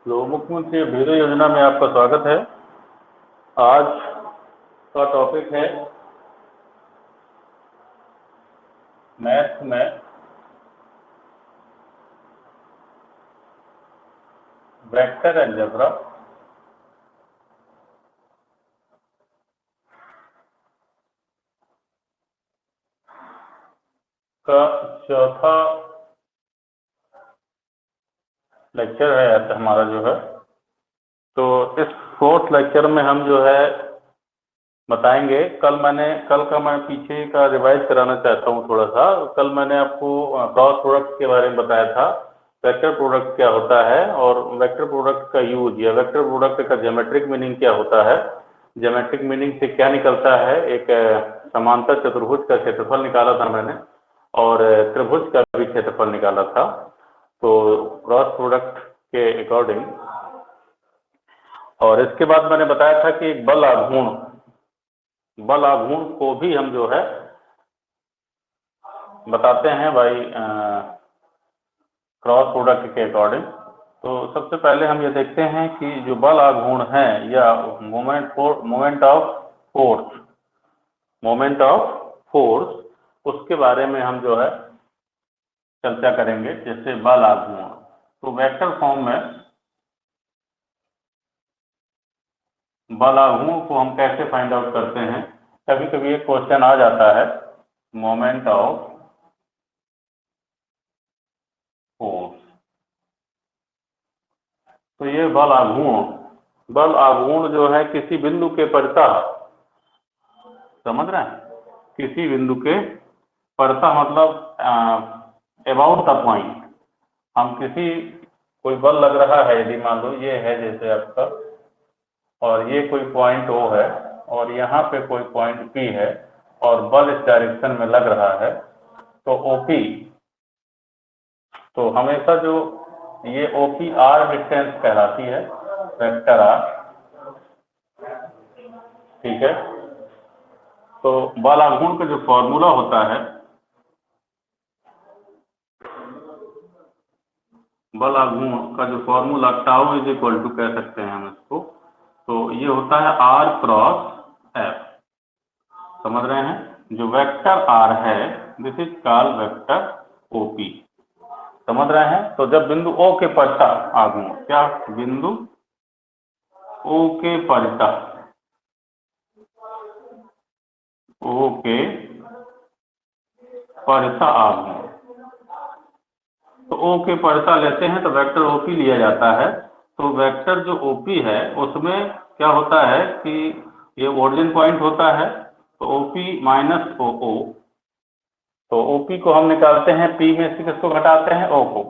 तो मुख्यमंत्री अभ्युदय योजना में आपका स्वागत है। आज का टॉपिक है मैथ में वेक्टर अलजेब्रा का चौथा लेक्चर है आज हमारा जो है। तो इस फोर्थ लेक्चर में हम जो है बताएंगे, कल का मैं पीछे का रिवाइज कराना चाहता हूँ थोड़ा सा। कल मैंने आपको क्रॉस प्रोडक्ट के बारे में बताया था, वेक्टर प्रोडक्ट क्या होता है और वेक्टर प्रोडक्ट का यूज या वेक्टर प्रोडक्ट का ज्योमेट्रिक मीनिंग क्या होता है, ज्योमेट्रिक मीनिंग से क्या निकलता है। एक समांतर चतुर्भुज का क्षेत्रफल निकाला था मैंने और त्रिभुज का भी क्षेत्रफल निकाला था। तो क्रॉस प्रोडक्ट के अकॉर्डिंग, और इसके बाद मैंने बताया था कि बल आघूर्ण को भी हम जो है बताते हैं भाई क्रॉस प्रोडक्ट के अकॉर्डिंग। तो सबसे पहले हम ये देखते हैं कि जो बल आघूर्ण है या मोमेंट ऑफ फोर्स, उसके बारे में हम जो है चर्चा करेंगे। जैसे बल आघूर्ण, तो वेक्टर फॉर्म में बल आघूर्ण को हम कैसे फाइंड आउट करते हैं। कभी कभी एक क्वेश्चन आ जाता है, मोमेंट ऑफ फोर्स, तो ये बल आघूर्ण जो है किसी बिंदु के परितः, समझ रहे हैं, किसी बिंदु के परितः मतलब अबाउट द पॉइंट। हम कोई बल लग रहा है, यदि मान लो ये है जैसे आपका, और ये कोई पॉइंट O है और यहाँ पे कोई पॉइंट P है और बल इस डायरेक्शन में लग रहा है, तो OP, तो हमेशा जो ये OP R डिस्टेंस कहलाती है, वेक्टर R, ठीक है। तो बल आघूर्ण का जो फॉर्मूला होता है, बल आघूर्ण का जो formula tau is equal to कह सकते हैं हम इसको, तो ये होता है R क्रॉस F। समझ रहे हैं, जो वेक्टर R है this is called vector OP। समझ रहे हैं। तो जब बिंदु O के परितः आघूर्ण, क्या बिंदु O के परितः, O के परितः आघूर्ण, तो O के परितः लेते हैं तो वेक्टर OP लिया जाता है। तो वेक्टर जो OP है उसमें क्या होता है कि ये ओरिजिन पॉइंट होता है, तो OP माइनस OO, तो OP को हम निकालते हैं, P में से किसको घटाते हैं, O को।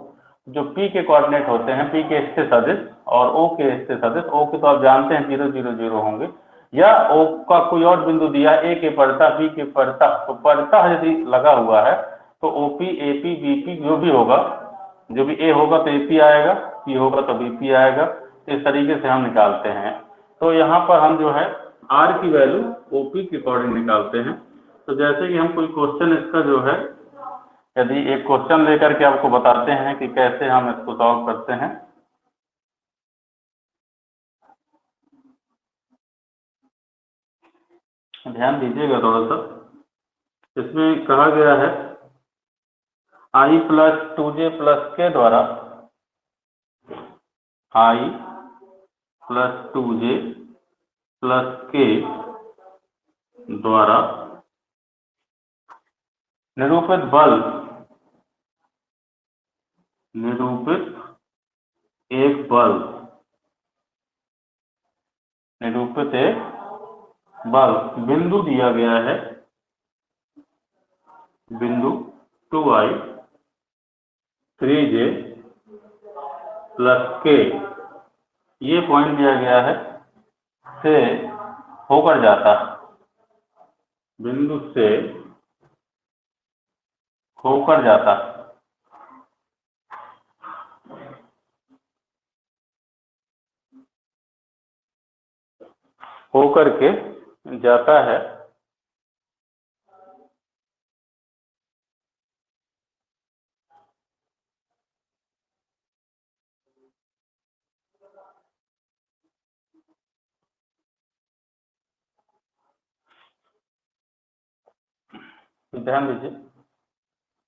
जो P के कोऑर्डिनेट होते हैं, P के स्थिर सदिश और O के स्थिर सदिश, O के तो आप जानते हैं 0 0 0 होंगे, या O का कोई और बिंदु दिया A के परितः B के परितः, तो परितः यदि लगा हुआ है तो OP AP BP जो भी होगा, जो भी A होगा तो AP आएगा, P होगा तो BP आएगा। तो इस तरीके से हम निकालते हैं। तो यहाँ पर हम जो है R की वैल्यू OP के अकॉर्डिंग निकालते हैं। तो जैसे कि हम कोई क्वेश्चन इसका जो है, यदि एक क्वेश्चन लेकर के आपको बताते हैं कि कैसे हम इसको सॉल्व करते हैं। ध्यान दीजिएगा थोड़ा सा, इसमें कहा गया है I प्लस 2J प्लस के द्वारा, I प्लस 2J प्लस के द्वारा निरूपित एक बल बिंदु दिया गया है, बिंदु 2I 3J प्लस के, ये पॉइंट दिया गया है, से होकर जाता, बिंदु से होकर जाता, होकर के जाता है ध्यान दीजिए,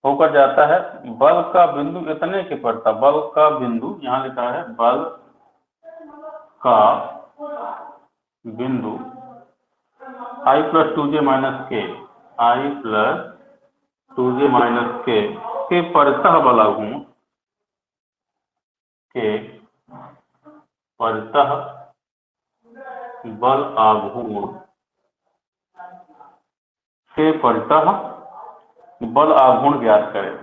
होकर जाता है बल का बिंदु इतने के पड़ता, बल का बिंदु यहाँ लिखा है बल का बिंदु I प्लस 2j माइनस के, I प्लस 2j माइनस के परितः बल आघूर्ण के परितः बल आघूर्ण के परितः बल आघूर्ण ज्ञात करें।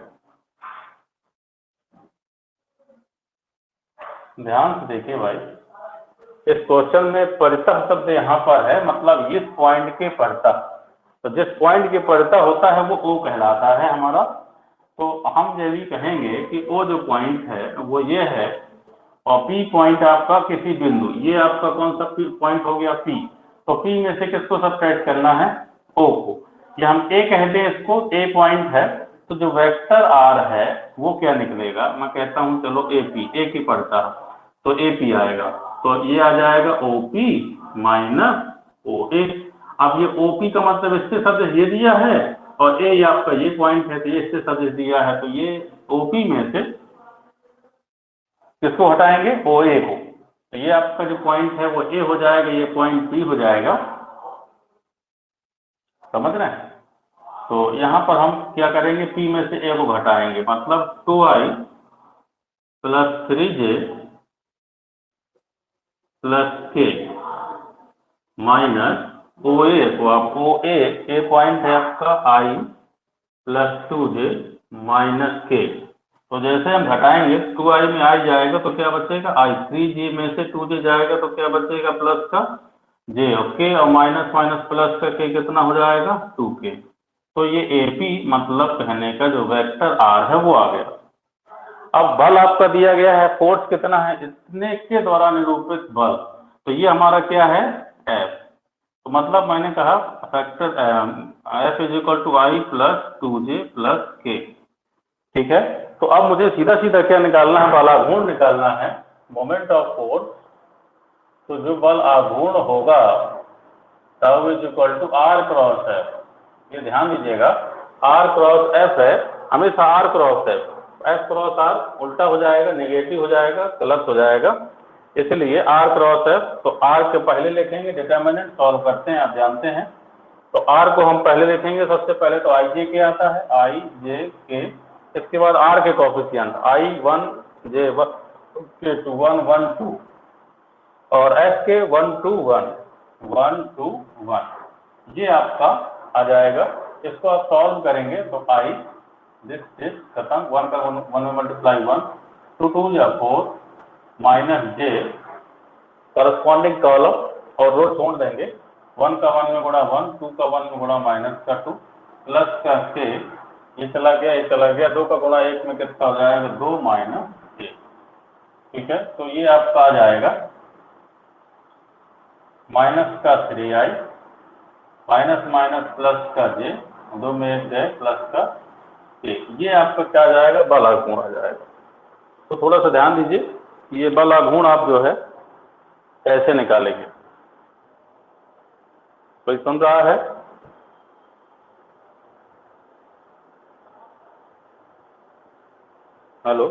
ध्यान से देखिए भाई, इस क्वेश्चन में परितः शब्द यहाँ पर है, मतलब इस पॉइंट के परितः, तो जिस पॉइंट के परितः होता है वो O कहलाता है हमारा। तो हम ये भी कहेंगे कि O जो पॉइंट है वो ये है, और P पॉइंट आपका किसी बिंदु, ये आपका कौन सा पॉइंट हो गया P, तो P में से किसको सब्ट्रैक्ट करना है, O को, या हम A कहते हैं इसको, A पॉइंट है, तो जो वेक्टर R है वो क्या निकलेगा, मैं कहता हूं चलो AP, A की परितः, तो AP आएगा, तो ये आ जाएगा OP माइनस OA। अब ये OP का मतलब इससे सदिश ये दिया है, और A आपका ये पॉइंट है तो ये इससे सदिश दिया है, तो ये OP में से किसको हटाएंगे, OA को, तो ये आपका जो पॉइंट है वो A हो जाएगा, ये पॉइंट B हो जाएगा, समझ रहे हैं। तो यहाँ पर हम क्या करेंगे, P में से A को घटाएंगे, मतलब 2I plus 3J plus K minus OA को, आप OA A पॉइंट है आपका I plus 2J minus K, तो जैसे हम घटाएंगे 2I में I जाएगा तो क्या बचेगा I, 3J में से 2J जाएगा तो क्या बचेगा प्लस का J, और K और माइनस माइनस प्लस का K कितना हो जाएगा 2K। तो ये AP मतलब कहने का जो वेक्टर R है वो आ गया। अब बल आपका दिया गया है, फोर्स कितना है, इतने के द्वारा निरूपित बल, तो ये हमारा क्या है F, तो मतलब मैंने कहा factor F is equal to I plus 2J plus K, ठीक है। तो अब मुझे सीधा सीधा क्या निकालना है, बल आघूर्ण निकालना है, मोमेंट ऑफ फोर्स। तो जो बल आघूर्ण होगा tau is equal to R cross F, ये ध्यान दीजिएगा, R क्रॉस F है, हमेशा R cross F, F cross R उल्टा हो जाएगा, नेगेटिव हो जाएगा, गलत हो जाएगा, इसलिए R क्रॉस F, तो R के पहले लिखेंगे, डिटर्मिनेंट सॉल्व करते हैं, आप जानते हैं, तो R को हम पहले लिखेंगे, सबसे पहले तो IJ के आता है, IJ के, इसके बाद R के कोफिशिएंट I1 J1 K2 1 1 2 और S के 1 2 1 1 2 1, ये आपका आ जाएगा। इसको आप सॉल्व करेंगे तो I दिस इज खत्म, 1 का 1 में मल्टीप्लाई 1, 2 2 या 4 माइनस J करस्पॉन्डिंग कॉलम और रो छोड़ देंगे, 1 का 1 में गुणा 1, 2 का 1 में गुणा माइनस का 2 प्लस का K, ये चला गया, ये चला गया, 2 का गुणा 1 में कितना हो जाएगा 2 माइनस K, ठीक है। तो ये आपका आ जाएगा माइनस का 3I माइनस माइनस प्लस का J, 2 में 1 गए प्लस का K, ये आपका क्या आ जाएगा, बल आघूर्ण आ जाएगा। तो थोड़ा सा ध्यान दीजिए, ये बल आघूर्ण आप जो है कैसे निकालेंगे, कोई सुन रहा है, हेलो,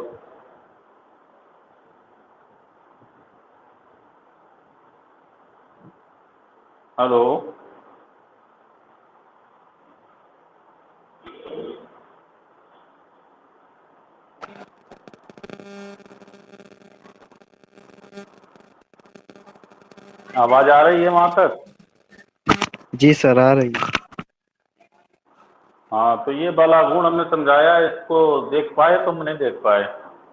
हेलो, आवाज आ रही है वहां तक? जी सर आ रही है। हाँ, तो ये बल आघूर्ण हमने समझाया, इसको देख पाए, तुम नहीं देख पाए,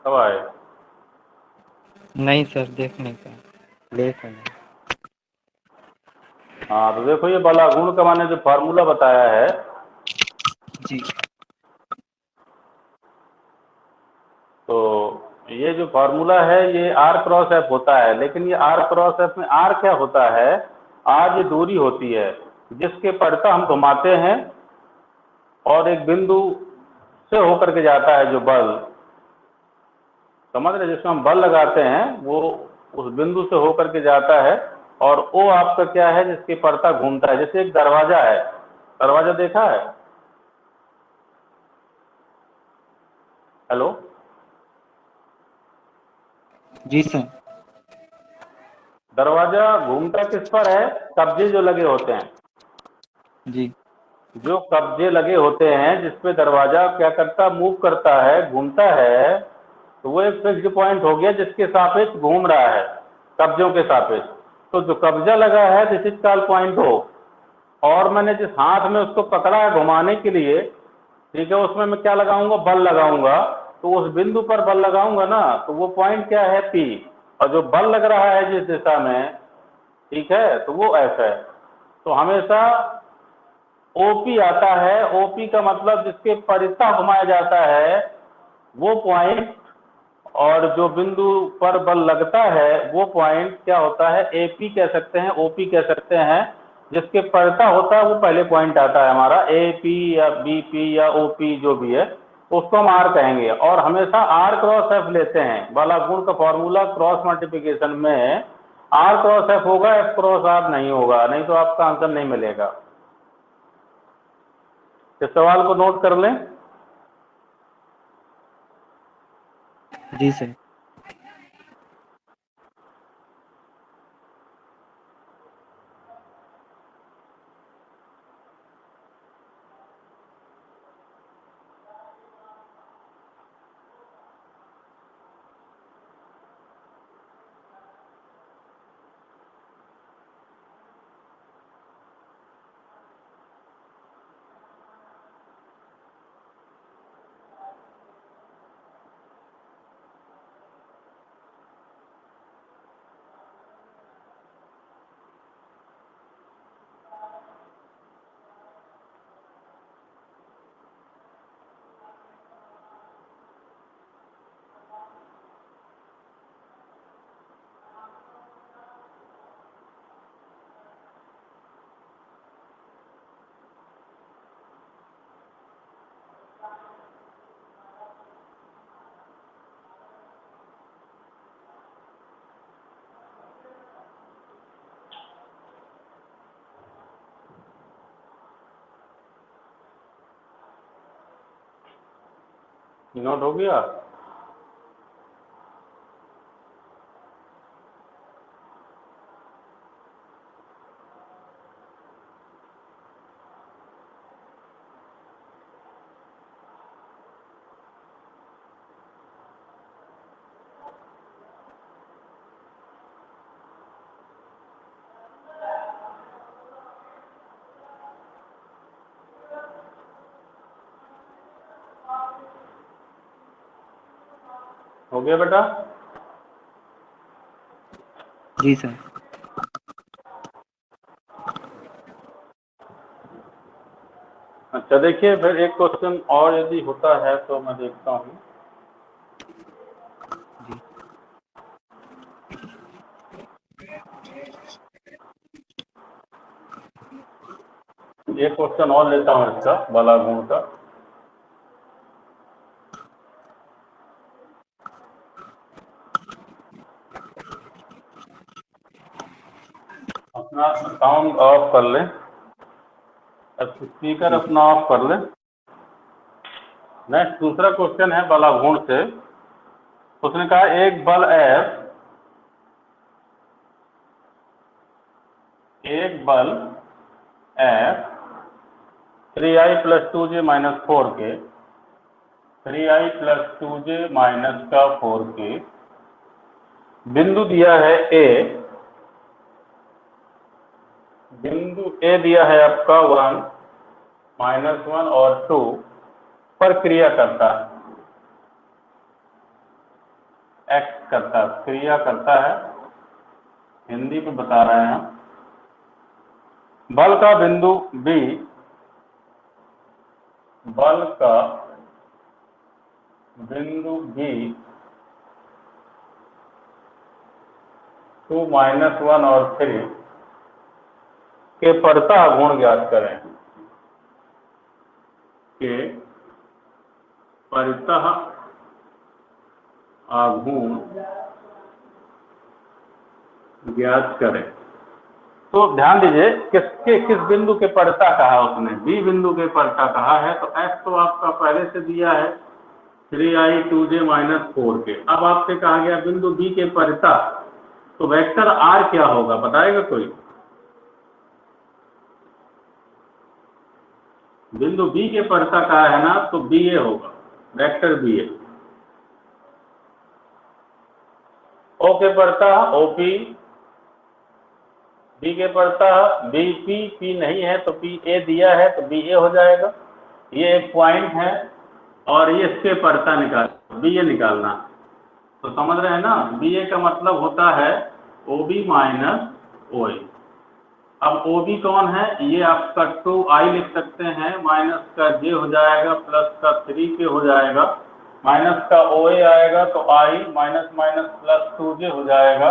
कब आए? नहीं सर देख नहीं पाया, देख रहे हैं। हाँ, तो देखो ये बल आघूर्ण का मैंने जो फार्मूला बताया है, जी तो ये जो फार्मूला है ये R क्रॉस F होता है, लेकिन ये R क्रॉस F में R क्या होता है, R ये दूरी होती है जिसके परितः हम घुमाते हैं और एक बिंदु से होकर के जाता है जो बल, समझ रहे, जिसमें हम बल लगाते हैं वो उस बिंदु से होकर के जाता है, और वो आपका क्या है जिसके परितः घूमता है, जैसे एक दरवाजा है, दरवाजा देखा है, हेलो, जी सर। दरवाजा घूमता किस पर है? कब्जे जो लगे होते हैं, जी जो कब्जे लगे होते हैं जिसपे दरवाजा क्या करता, मूव करता है, घूमता है, तो वो एक फिक्स्ड पॉइंट हो गया जिसके सापेक्ष घूम रहा है, कब्जों के सापेक्ष। तो जो कब्जा लगा है दिस इज कॉल्ड पॉइंट हो, और मैंने जिस हाथ में उसको पकड़ा है घुमाने के लिए, ठीक है, उसमें मैं क्या लगाऊंगा, बल लगाऊंगा। तो उस बिंदु पर बल लगाऊंगा ना, तो वो पॉइंट क्या है, पी। और जो बल लग रहा है जिस दिशा में, ठीक है, तो वो एफ है। तो हमेशा ओपी आता है, ओपी का मतलब जिसके परितः घुमाया जाता है वो पॉइंट, और जो बिंदु पर बल लगता है वो पॉइंट क्या होता है, एपी कह सकते हैं, ओपी कह सकते हैं। जिसके परितः होता है वो पहले पॉइंट आता है हमारा, एपी या बीपी या ओपी जो भी है, उसको हम आर कहेंगे। और हमेशा आर क्रॉस एफ लेते हैं, बाला गुण का फॉर्मूला क्रॉस मल्टीप्लिकेशन में आर क्रॉस एफ होगा, एफ क्रॉस आर नहीं होगा, नहीं तो आपका आंसर नहीं मिलेगा। इस सवाल को नोट कर लें। जी सर। नोट हो गया? हो गया बेटा? जी सर। अच्छा, देखिए फिर एक क्वेश्चन और यदि होता है तो मैं देखता हूँ। जी एक क्वेश्चन और लेता हूँ इसका, बला गुण का। अपना साउंड ऑफ कर लें, स्पीकर जी अपना ऑफ कर लें। नेक्स्ट दूसरा क्वेश्चन है बला गुण से। उसने कहा एक बल F, एक बल F 3i + 2j - 4 के, 3i + 2j - 4 के, बिंदु दिया है A, बिंदु A दिया है आपका 1, -1 और 2 पर क्रिया करता है, एक्ट करता है, क्रिया करता है, हिंदी में बता रहे हैं हम। बल का बिंदु B, बल का बिंदु B 2, -1 और 3 के परितः गुण ज्ञात करें, के परितः आघूर्ण ज्ञात करें। तो ध्यान दीजिए किस बिंदु के परितः कहा उसने, बी बिंदु के परितः कहा है। तो एफ तो आपका पहले से दिया है, 3i2j-4k। अब आपसे कहा गया बिंदु बी के परिता, तो वेक्टर आर क्या होगा, बताएगा कोई? बिंदु बी के परिता का है ना, तो बी ए होगा, वेक्टर बी ए। ओ के परिता ओपी, बी के परिता बी पी, पी नहीं है तो पी ए दिया है तो बी ए हो जाएगा। ये एक पॉइंट है और ये इसके परिता निकाल, बी ए निकालना, तो समझ रहे हैं ना। बी ए का मतलब होता है ओ बी माइनस ओ ए। अब ओ बी कौन है, ये आपका 2i लिख सकते हैं, माइनस का j हो जाएगा, प्लस का 3k हो जाएगा, माइनस का ओ ए आएगा तो i minus minus plus 2j हो जाएगा,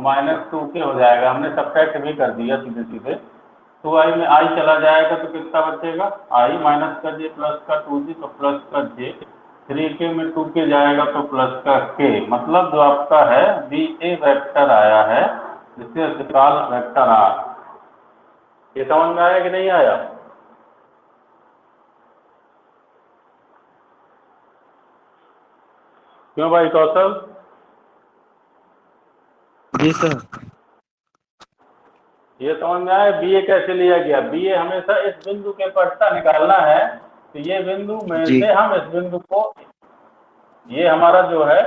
माइनस 2k हो जाएगा। हमने सब्ट्रैक्ट भी कर दिया सीधे सीधे। 2i में i चला जाएगा तो कितना बचेगा, i माइनस का j प्लस का 2j तो प्लस का j, 3k में 2k जाएगा तो प्लस का k। मतलब जो आपका है बी ए वेक्टर आया है, जिससे निकाल वेक्टर आर। ये समझ में आया कि नहीं आया? क्यों भाई कौशल? जी सर। ये समझ में आया बी ए कैसे लिया गया? बी ए हमेशा इस बिंदु के परिता निकालना है, तो ये बिंदु में जी से हम इस बिंदु को, ये हमारा जो है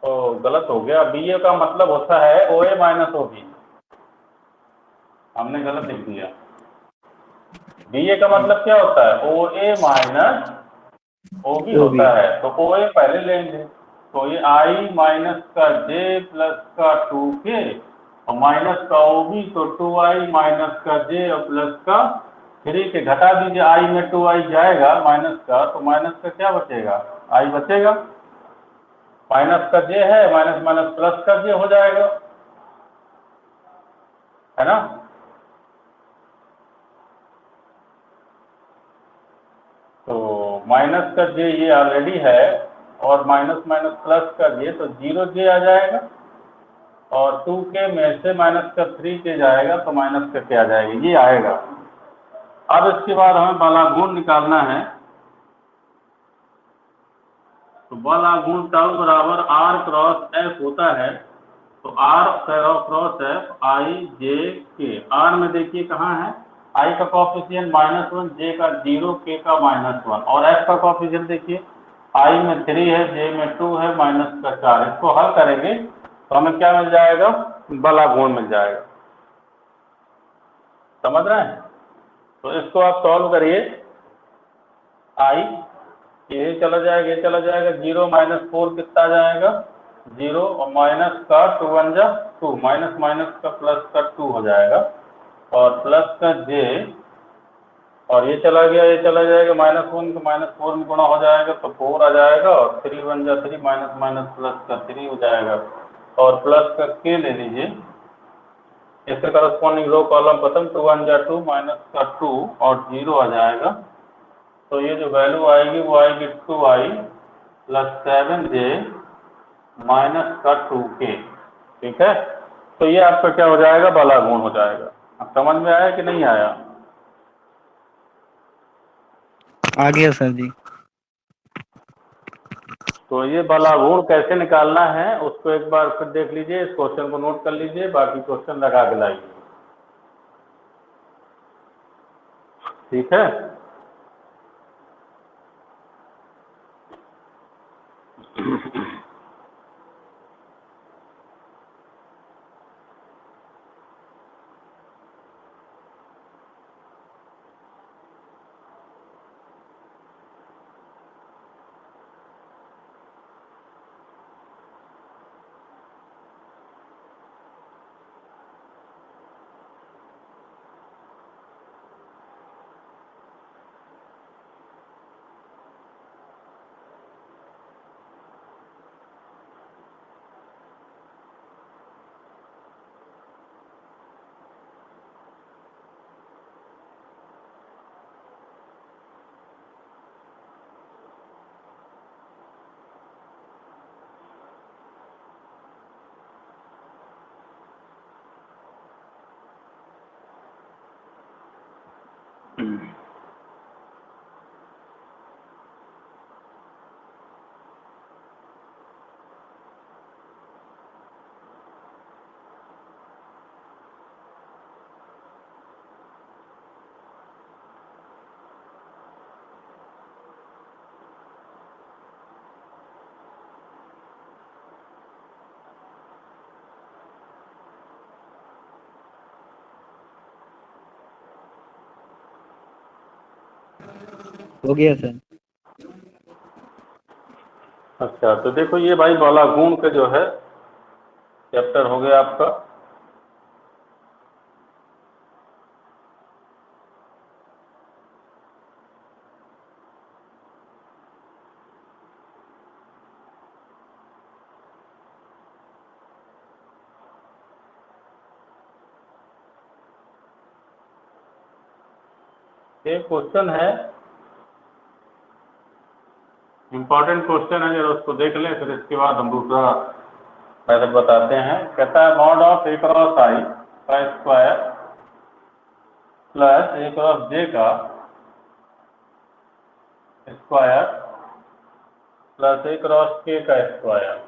तो गलत हो गया। बी ए का मतलब होता है ओ ए माइनस ओ बी, हमने गलत लिख दिया। बी ए का मतलब क्या होता है, ओ ए माइनस ओ बी वो भी। होता है, तो ओ ए पहले लेंगे, तो ये आई माइनस का जे प्लस का 2k और माइनस का ओ बी, तो 2i माइनस का जे और प्लस का 3k। घटा दीजिए, आई में 2i जाएगा माइनस का, तो माइनस का क्या बचेगा, आई बचेगा, माइनस का जे है, माइनस माइनस प्लस का जे हो जाएगा, है ना। तो माइनस का जे ये ऑलरेडी है, और माइनस माइनस प्लस का जे, तो 0j आ जाएगा, और 2k में से माइनस का 3k जाएगा तो माइनस का क्या जाएगा, ये आएगा। अब इसके बाद हमें बलागुण निकालना है, तो बलागुण टाउ बराबर आर क्रॉस एफ होता है, तो आर क्रॉस एफ आई जे के। आर में देखिए कहाँ है, आई का कॉफिशिएंट -1, जे का 0, के का -1, और एफ का कॉफिशिएंट देखिए, आई में 3 है, जे में 2 है, माइनस का 4। इसको हल करेंगे तो हमें क्या मिल जाएगा, बलागुण मिल जाएगा। समझ रहे हैं? तो इसको आप सॉल्व करिए। आई ये चला जाएगा, ये चला जाएगा, 0 माइनस 4 कितना आ जाएगा, 0, और माइनस का 2 1 जा 2, माइनस माइनस का प्लस का 2 हो जाएगा, और प्लस का जे, और ये चला गया, ये चला जाएगा, -1 का -4 में गुणा हो जाएगा तो 4 आ जाएगा, और 3 1 जा 3, माइनस माइनस प्लस का 3 हो जाएगा, और प्लस का के ले लीजिए, इसके करस्पॉन्डिंग रो कॉलम खत्म, 2 1 जा 2, माइनस का 2 और 0 आ जाएगा। तो ये जो वैल्यू आएगी वो आएगी 2i प्लस 7j माइनस का 2k। ठीक है, तो ये आपका क्या हो जाएगा, बलागुण हो जाएगा। अब समझ में आया कि नहीं आया? आ गया सर जी। तो ये बलागुण कैसे निकालना है उसको एक बार फिर देख लीजिए, इस क्वेश्चन को नोट कर लीजिए, बाकी क्वेश्चन लगा के लाइए। ठीक है। हो गया सर। अच्छा, तो देखो ये भाई वाला गुण का जो है चैप्टर हो गया आपका। एक क्वेश्चन है, इम्पोर्टेंट क्वेश्चन है, जरा उसको देख लें, फिर इसके बाद हम दूसरा मेथड बताते हैं। कहता है mod of A cross I का स्क्वायर प्लस ए क्रॉस जे का स्क्वायर प्लस ए क्रॉस के का स्क्वायर।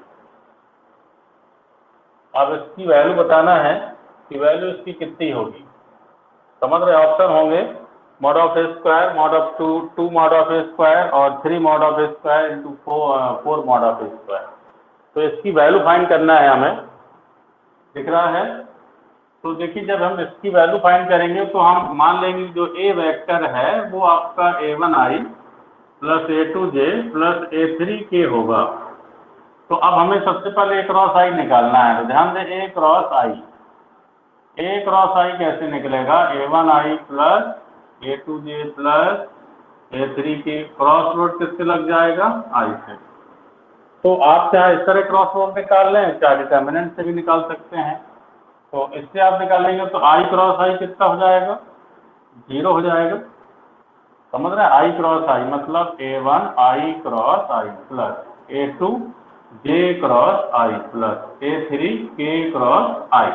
अब इसकी वैल्यू बताना है कि वैल्यू इसकी कितनी होगी। समझ रहे, ऑप्शन होंगे mod of A square, mod of two mod of A square और 3 mod of A square into 4 mod of A square. तो इसकी वैल्यू फाइंड करना है हमें, दिख रहा है। तो देखिए जब हम इसकी वैल्यू फाइंड करेंगे तो हम मान लेंगे जो ए वेक्टर है वो आपका a1i plus a2j plus a3k होगा। तो अब हमें सबसे पहले ए क्रॉस आई निकालना है। तो ध्यान दें, ए क्रॉस आई कैसे निकलेगा, a1i plus a2j plus a3k, cross road किससे लग जाएगा, आई से। तो आप चाहे इस तरह क्रॉस रोड निकाल लें, चाहे डिटर्मिनेंट से भी निकाल सकते हैं। तो इससे आप निकालेंगे तो आई क्रॉस आई कितना हो जाएगा, 0 हो जाएगा। समझ रहे हैं, आई क्रॉस आई मतलब a1 I cross I plus a2 J cross I plus a3 के क्रॉस आई।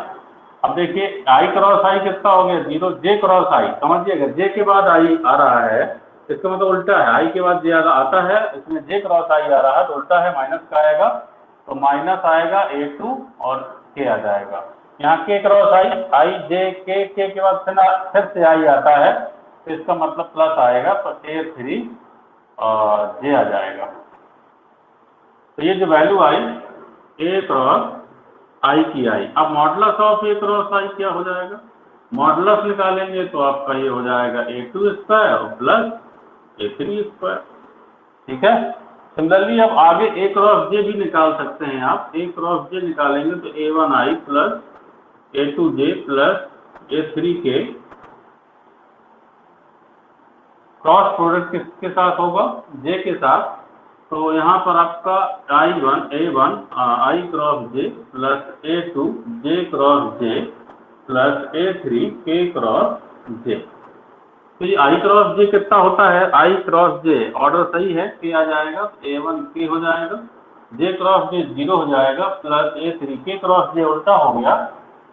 अब देखिए आई क्रॉस आई कितना हो गया, 0, जे क्रॉस आई। समझिएगा, जे के बाद आई आ रहा है, इसका मतलब उल्टा है, आई के बाद जे आता है, इसमें जे क्रॉस आई आ रहा है तो उल्टा है, माइनस का आएगा। तो माइनस आएगा a2 और के आ जाएगा। यहाँ के क्रॉस आई जे के बाद फिर से आई आता है, तो इसका मतलब प्लस आएगा, तो a3 और जे आ जाएगा। तो ये जो वैल्यू आई ए क्रॉस आई की आई। अब मॉडुलस ऑफ ए क्रॉस आई क्या हो जाएगा, मॉडुलस निकालेंगे तो आपका ये हो जाएगा a2 square plus a3 square. ठीक है। सिमिलरली अब आगे ए क्रॉस जे भी निकाल सकते हैं आप। ए क्रॉस जे निकालेंगे तो a1i plus a2j plus a3k, cross product किसके साथ होगा, जे के साथ। तो यहाँ पर आपका a1 आई क्रॉस जे प्लस a2 जे क्रॉस जे प्लस a3 के क्रॉस जे। तो ये आई क्रॉस जे कितना होता है, आई क्रॉस जे ऑर्डर सही है, के आ जाएगा, a1 के हो जाएगा, जे क्रॉस जे 0 हो जाएगा, प्लस a3 के क्रॉस जे उल्टा हो गया,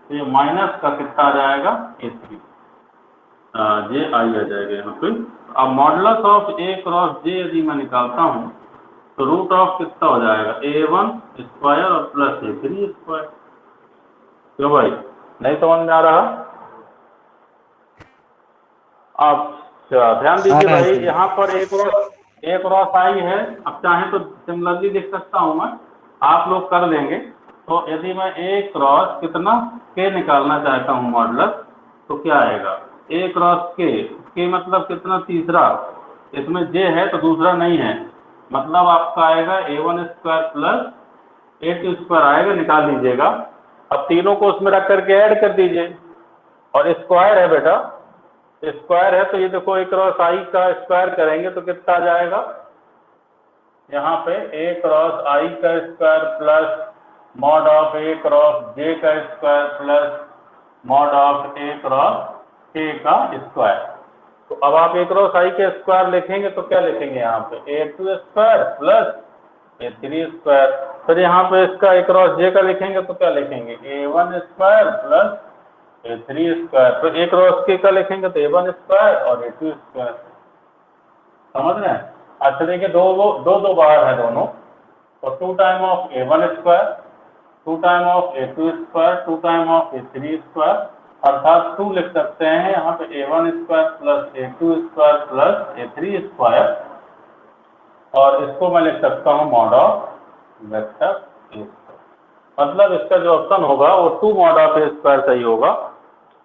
तो ये माइनस का कितना आ जाएगा, a3 जे आई आ जाएगा यहाँ पे। अब मॉडुलस ऑफ ए क्रॉस जे यदि मैं निकालता हूँ तो रूट ऑफ कितना हो जाएगा, a1 स्क्वायर और प्लस a3 स्क्वायर। क्यों भाई, नहीं समझ में आ रहा। अच्छा ध्यान दीजिए भाई, यहाँ पर ए क्रॉस आई है। अब चाहे तो सिमिलरली लिख सकता हूँ मैं, आप लोग कर लेंगे। तो यदि मैं ए क्रॉस कितना के निकालना चाहता हूँ मॉडुलस, तो क्या आएगा, ए क्रॉस के मतलब कितना, तीसरा, इसमें जे है तो दूसरा नहीं है, मतलब आपका आएगा a1 square plus a2 square आएगा, निकाल लीजिएगा। अब तीनों को उसमें रख करके ऐड कर दीजिए, और स्क्वायर है बेटा, स्क्वायर है तो ये देखो ए क्रॉस आई का स्क्वायर करेंगे तो कितना आ जाएगा, यहाँ पे ए क्रॉस आई का square plus mod of A cross J का square plus mod of A cross K का स्क्वायर। तो अब आप ए क्रॉस आई के स्क्वायर लिखेंगे तो क्या लिखेंगे, यहाँ पे a2 square plus a3 square. फिर यहाँ पे इसका ए क्रॉस जे का लिखेंगे तो क्या लिखेंगे, a1 square plus a3 square. फिर ए क्रॉस के का लिखेंगे तो a1 स्क्वायर और a2 स्क्वायर। समझ रहे हैं। अच्छा देखिए, दो बार है दोनों, तो 2 time of a1 square, 2 time of a2 square, 2 time of a3 square, अर्थात 2 लिख सकते हैं यहाँ पे a1 square plus a2 square plus a3 square, और इसको मैं लिख सकता हूँ mod of vector A square. मतलब इसका जो ऑप्शन होगा वो 2 मॉड ऑफ ए स्क्वायर सही होगा।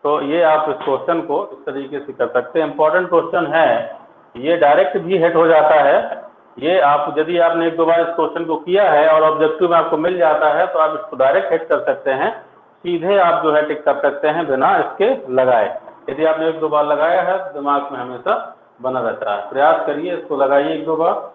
तो ये आप इस क्वेश्चन को इस तरीके से कर सकते हैं। इंपॉर्टेंट क्वेश्चन है, ये डायरेक्ट भी हिट हो जाता है। ये आप यदि आपने एक दो बार इस क्वेश्चन को किया है और ऑब्जेक्टिव में आपको मिल जाता है तो आप इसको डायरेक्ट हिट कर सकते हैं, सीधे आप जो है टिक कर सकते हैं बिना इसके लगाए। यदि आपने एक दो बार लगाया है तो दिमाग में हमेशा बना रहता है। प्रयास करिए, इसको लगाइए एक दो बार।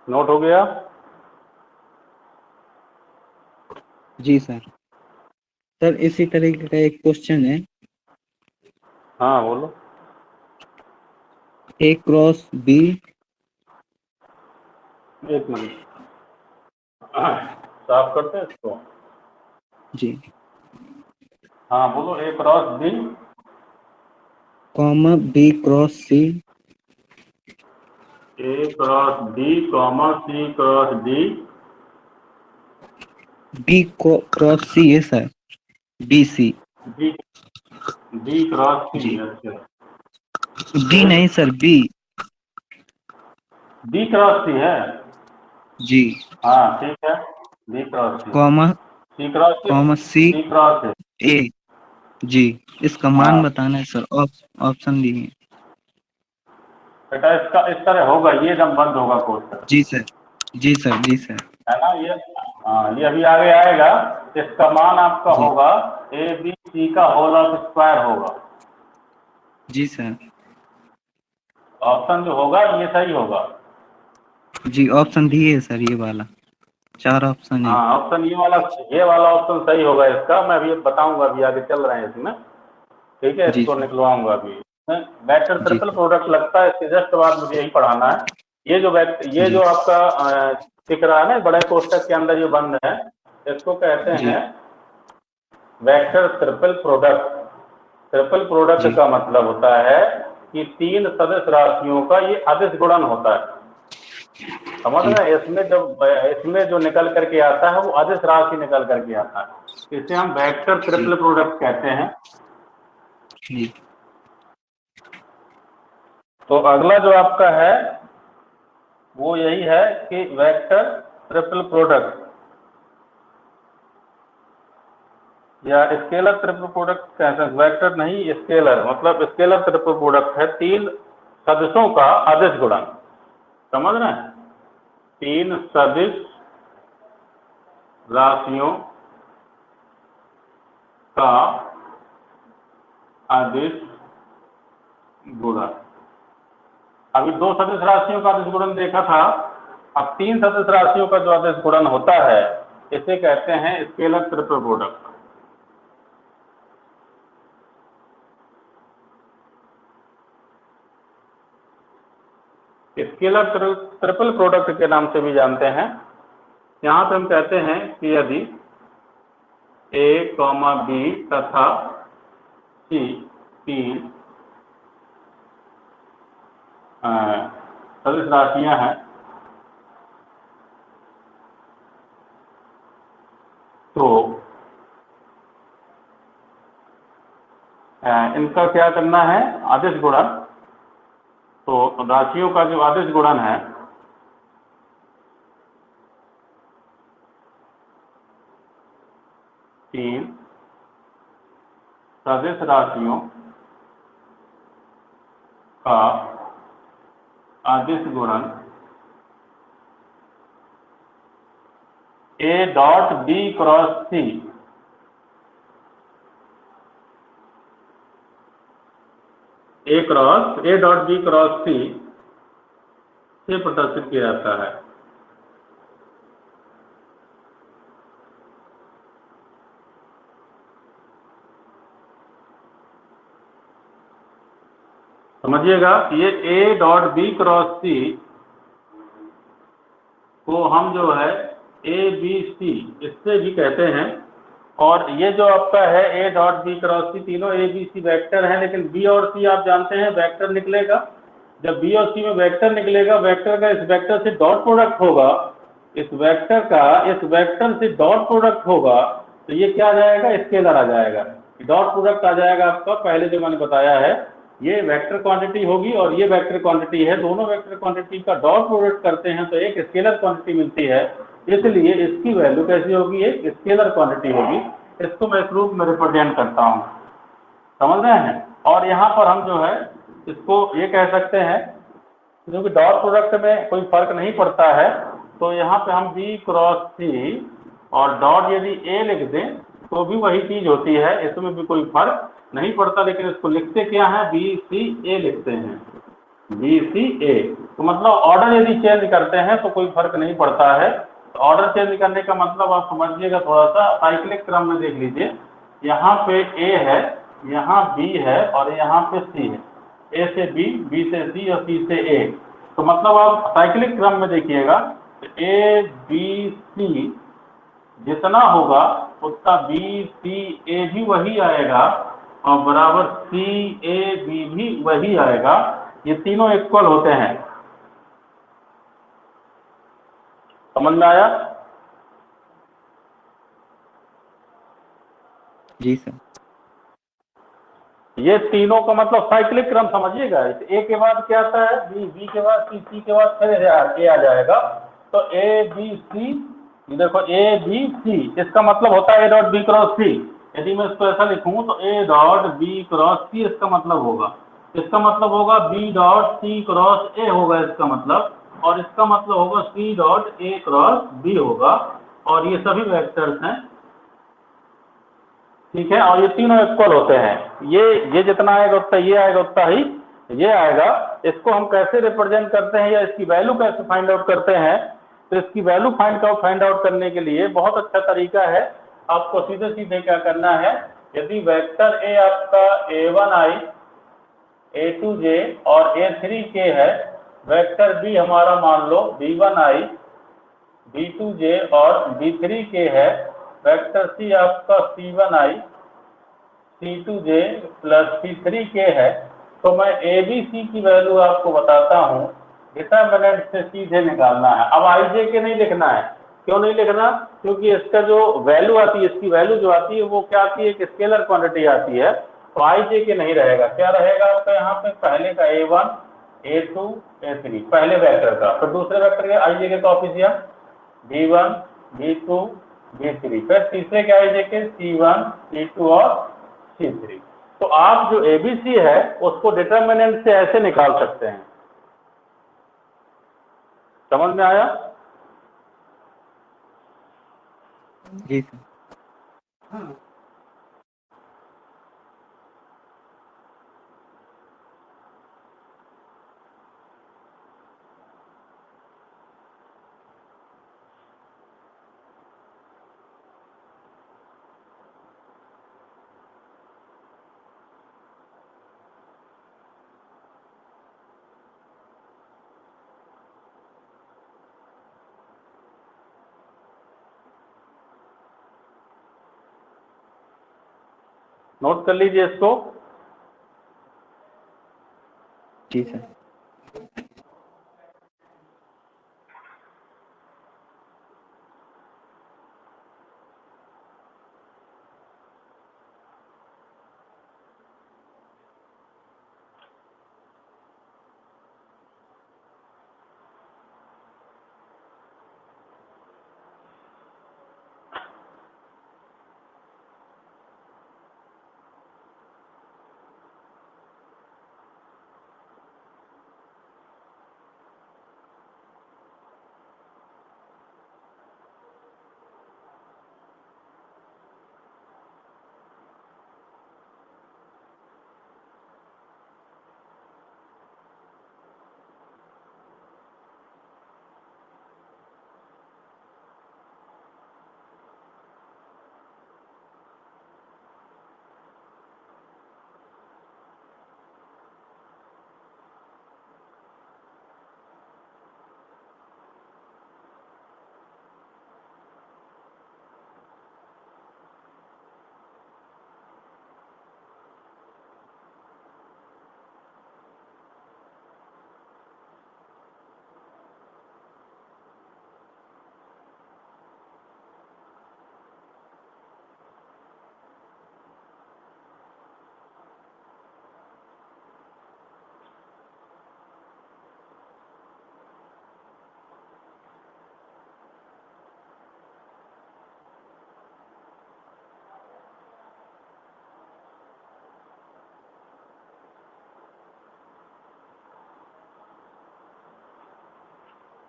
नोट हो गया? जी सर। सर इसी तरीके का एक क्वेश्चन है। हाँ बोलो। A cross B. एक मिनट, साफ करते हैं इसको। जी। हाँ बोलो। A cross B comma B cross C. A cross B comma C cross D. B cross C है sir. B C. D D cross C. जी। अच्छा, डी फिर नहीं sir, B. D cross C है। जी। हाँ ठीक है, D cross C. Comma C cross C, comma C C cross है। ए। जी। इसका मान हाँ बताना है सर, ऑप्शन दिए। बेटा, इसका इस तरह होगा, ये जब बंद होगा कोष्टक, जी सर। जी सर। जी सर। है ना ये। हाँ ये अभी आगे आएगा। इसका मान आपका जी। होगा ए बी सी का होल ऑफ स्क्वायर होगा। जी सर। ऑप्शन जो होगा ये सही होगा। जी ऑप्शन दिए है सर, ये वाला 4 ऑप्शन है। हाँ ऑप्शन ये वाला ऑप्शन सही होगा इसका। मैं अभी बताऊंगा, अभी आगे चल रहे हैं इसमें। ठीक है, जी इसको सर। निकलवाऊंगा अभी। वेक्टर जी ट्रिपल सर। प्रोडक्ट लगता है, इसके जस्ट बाद मुझे यही पढ़ाना है। ये जी। जो आपका दिख रहा है ना बड़े कोष्टक के अंदर जो बंद है, इसको कहते जी। हैं vector triple product. Triple product जी। का मतलब होता है कि तीन सदिश राशियों का ये अदिश गुणन होता है। समझ जी। रहे हैं? इसमें जो निकल करके आता है वो अदिश राशि निकल करके आता है। इसे हम वेक्टर जी। ट्रिपल प्रोडक्ट कहते हैं। जी। तो अगला जो आपका है वो यही है कि वेक्टर ट्रिपल प्रोडक्ट या स्केलर ट्रिपल प्रोडक्ट कहते हैं। वेक्टर नहीं, स्केलर मतलब स्केलर ट्रिपल प्रोडक्ट है तीन सदिशों का अदिश गुणन। समझ रहे हैं? तीन सदिश राशियों का अदिश गुणन। अभी दो सदिश राशियों का अदिश गुणन देखा था, अब तीन सदिश राशियों का जो अदिश गुणन होता है इसे कहते हैं scalar triple product. Scalar triple product के नाम से भी जानते हैं। यहाँ पे हम कहते हैं कि यदि ए कॉमा बी तथा सी तीन सदिश राशियां हैं, तो इनका क्या करना है, आदिश गुणन। तो राशियों का जो आदिश गुणन है तीन सदिश राशियों का आदिश गुणन A dot B cross C A dot B cross C से प्रदर्शित किया जाता है। समझिएगा, ये A dot B cross C को हम जो है ए बी सी इससे भी कहते हैं। और ये जो आपका है ए डॉट बी क्रॉस सी, तीनों ए बी सी वेक्टर हैं, लेकिन बी और सी आप जानते हैं वेक्टर निकलेगा। जब बी और सी में वेक्टर निकलेगा, वेक्टर का इस वेक्टर से डॉट प्रोडक्ट होगा, इस वेक्टर का इस वेक्टर से डॉट प्रोडक्ट होगा, तो ये क्या आ जाएगा, स्केलर आ जाएगा। डॉट प्रोडक्ट आ जाएगा आपका, पहले जो मैंने बताया है, ये वेक्टर क्वांटिटी होगी और ये वेक्टर क्वांटिटी है, दोनों वेक्टर क्वांटिटी का डॉट प्रोडक्ट करते हैं तो एक स्केलर क्वांटिटी मिलती है। इसलिए इसकी वैल्यू कैसी होगी, एक स्केलर क्वांटिटी होगी। इसको मैं इस रूप में रिप्रेजेंट करता हूँ, समझ रहे हैं। और यहाँ पर हम जो है इसको ये कह सकते हैं, क्योंकि डॉट प्रोडक्ट में कोई फर्क नहीं पड़ता है, तो यहाँ पे हम बी क्रॉस सी और डॉट यदि ए लिख दें तो भी वही चीज होती है, इसमें भी कोई फर्क नहीं पड़ता। लेकिन इसको लिखते क्या है, बी सी ए लिखते हैं, बी सी ए। तो मतलब ऑर्डर यदि चेंज करते हैं तो कोई फर्क नहीं पड़ता है। तो ऑर्डर चेंज करने का मतलब आप समझिएगा, थोड़ा सा साइक्लिक क्रम में देख लीजिए। यहाँ पे ए है, यहाँ बी है और यहाँ पे सी है। ए से बी, बी से सी और सी से ए। तो मतलब आप साइक्लिक क्रम में देखिएगा, ए बी सी जितना होगा उतना बी सी ए भी वही आएगा और बराबर सी ए बी भी वही आएगा। ये तीनों इक्वल होते हैं, समझ में आया। जी सर। ये तीनों का मतलब साइक्लिक क्रम समझिएगा। ए के बाद क्या आता है, बी, बी के बाद सी, सी के बाद फिर ए आ जाएगा। तो ए बी सी, देखो ए बी सी, इसका मतलब होता है A dot B cross C. यदि मैं इसको ऐसा लिखूं तो A dot B cross C इसका मतलब होगा, इसका मतलब होगा B dot C cross A होगा इसका मतलब, और इसका मतलब होगा C dot A cross B होगा। और ये सभी वेक्टर्स हैं, ठीक है। और ये तीनों इक्वल होते हैं, ये जितना आएगा उतना ये आएगा, उतना ही ये आएगा। इसको हम कैसे रिप्रेजेंट करते हैं या इसकी वैल्यू कैसे फाइंड आउट करते हैं, तो इसकी वैल्यू फाइंड आउट करने के लिए बहुत अच्छा तरीका है। आपको सीधे सीधे क्या करना है, यदि वेक्टर ए आपका a1i a2j और a3k है, वेक्टर बी हमारा मान लो b1i b2j और b3k है, वेक्टर सी आपका c1i c2j प्लस c3k है। तो मैं ए बी सी की वैल्यू आपको बताता हूँ, डिटरमिनेंट से सीधे निकालना है। अब आई जे के नहीं लिखना है, क्यों नहीं लिखना, क्योंकि इसका जो वैल्यू आती है, इसकी वैल्यू जो आती है वो क्या आती है, एक स्केलर क्वांटिटी आती है। तो आई जे के नहीं रहेगा, क्या रहेगा आपका यहाँ पे, पहले का a1 a2 a3 पहले वेक्टर का, फिर दूसरे वेक्टर के आई जे के कॉपी दिया b1 b2 b3, फिर तीसरे के आई जे के c1 c2 और c3। तो आप जो एबीसी है उसको डिटरमिनेंट से ऐसे निकाल सकते हैं, समझ में आया। जी सर। नोट कर लीजिए इसको। जी सर।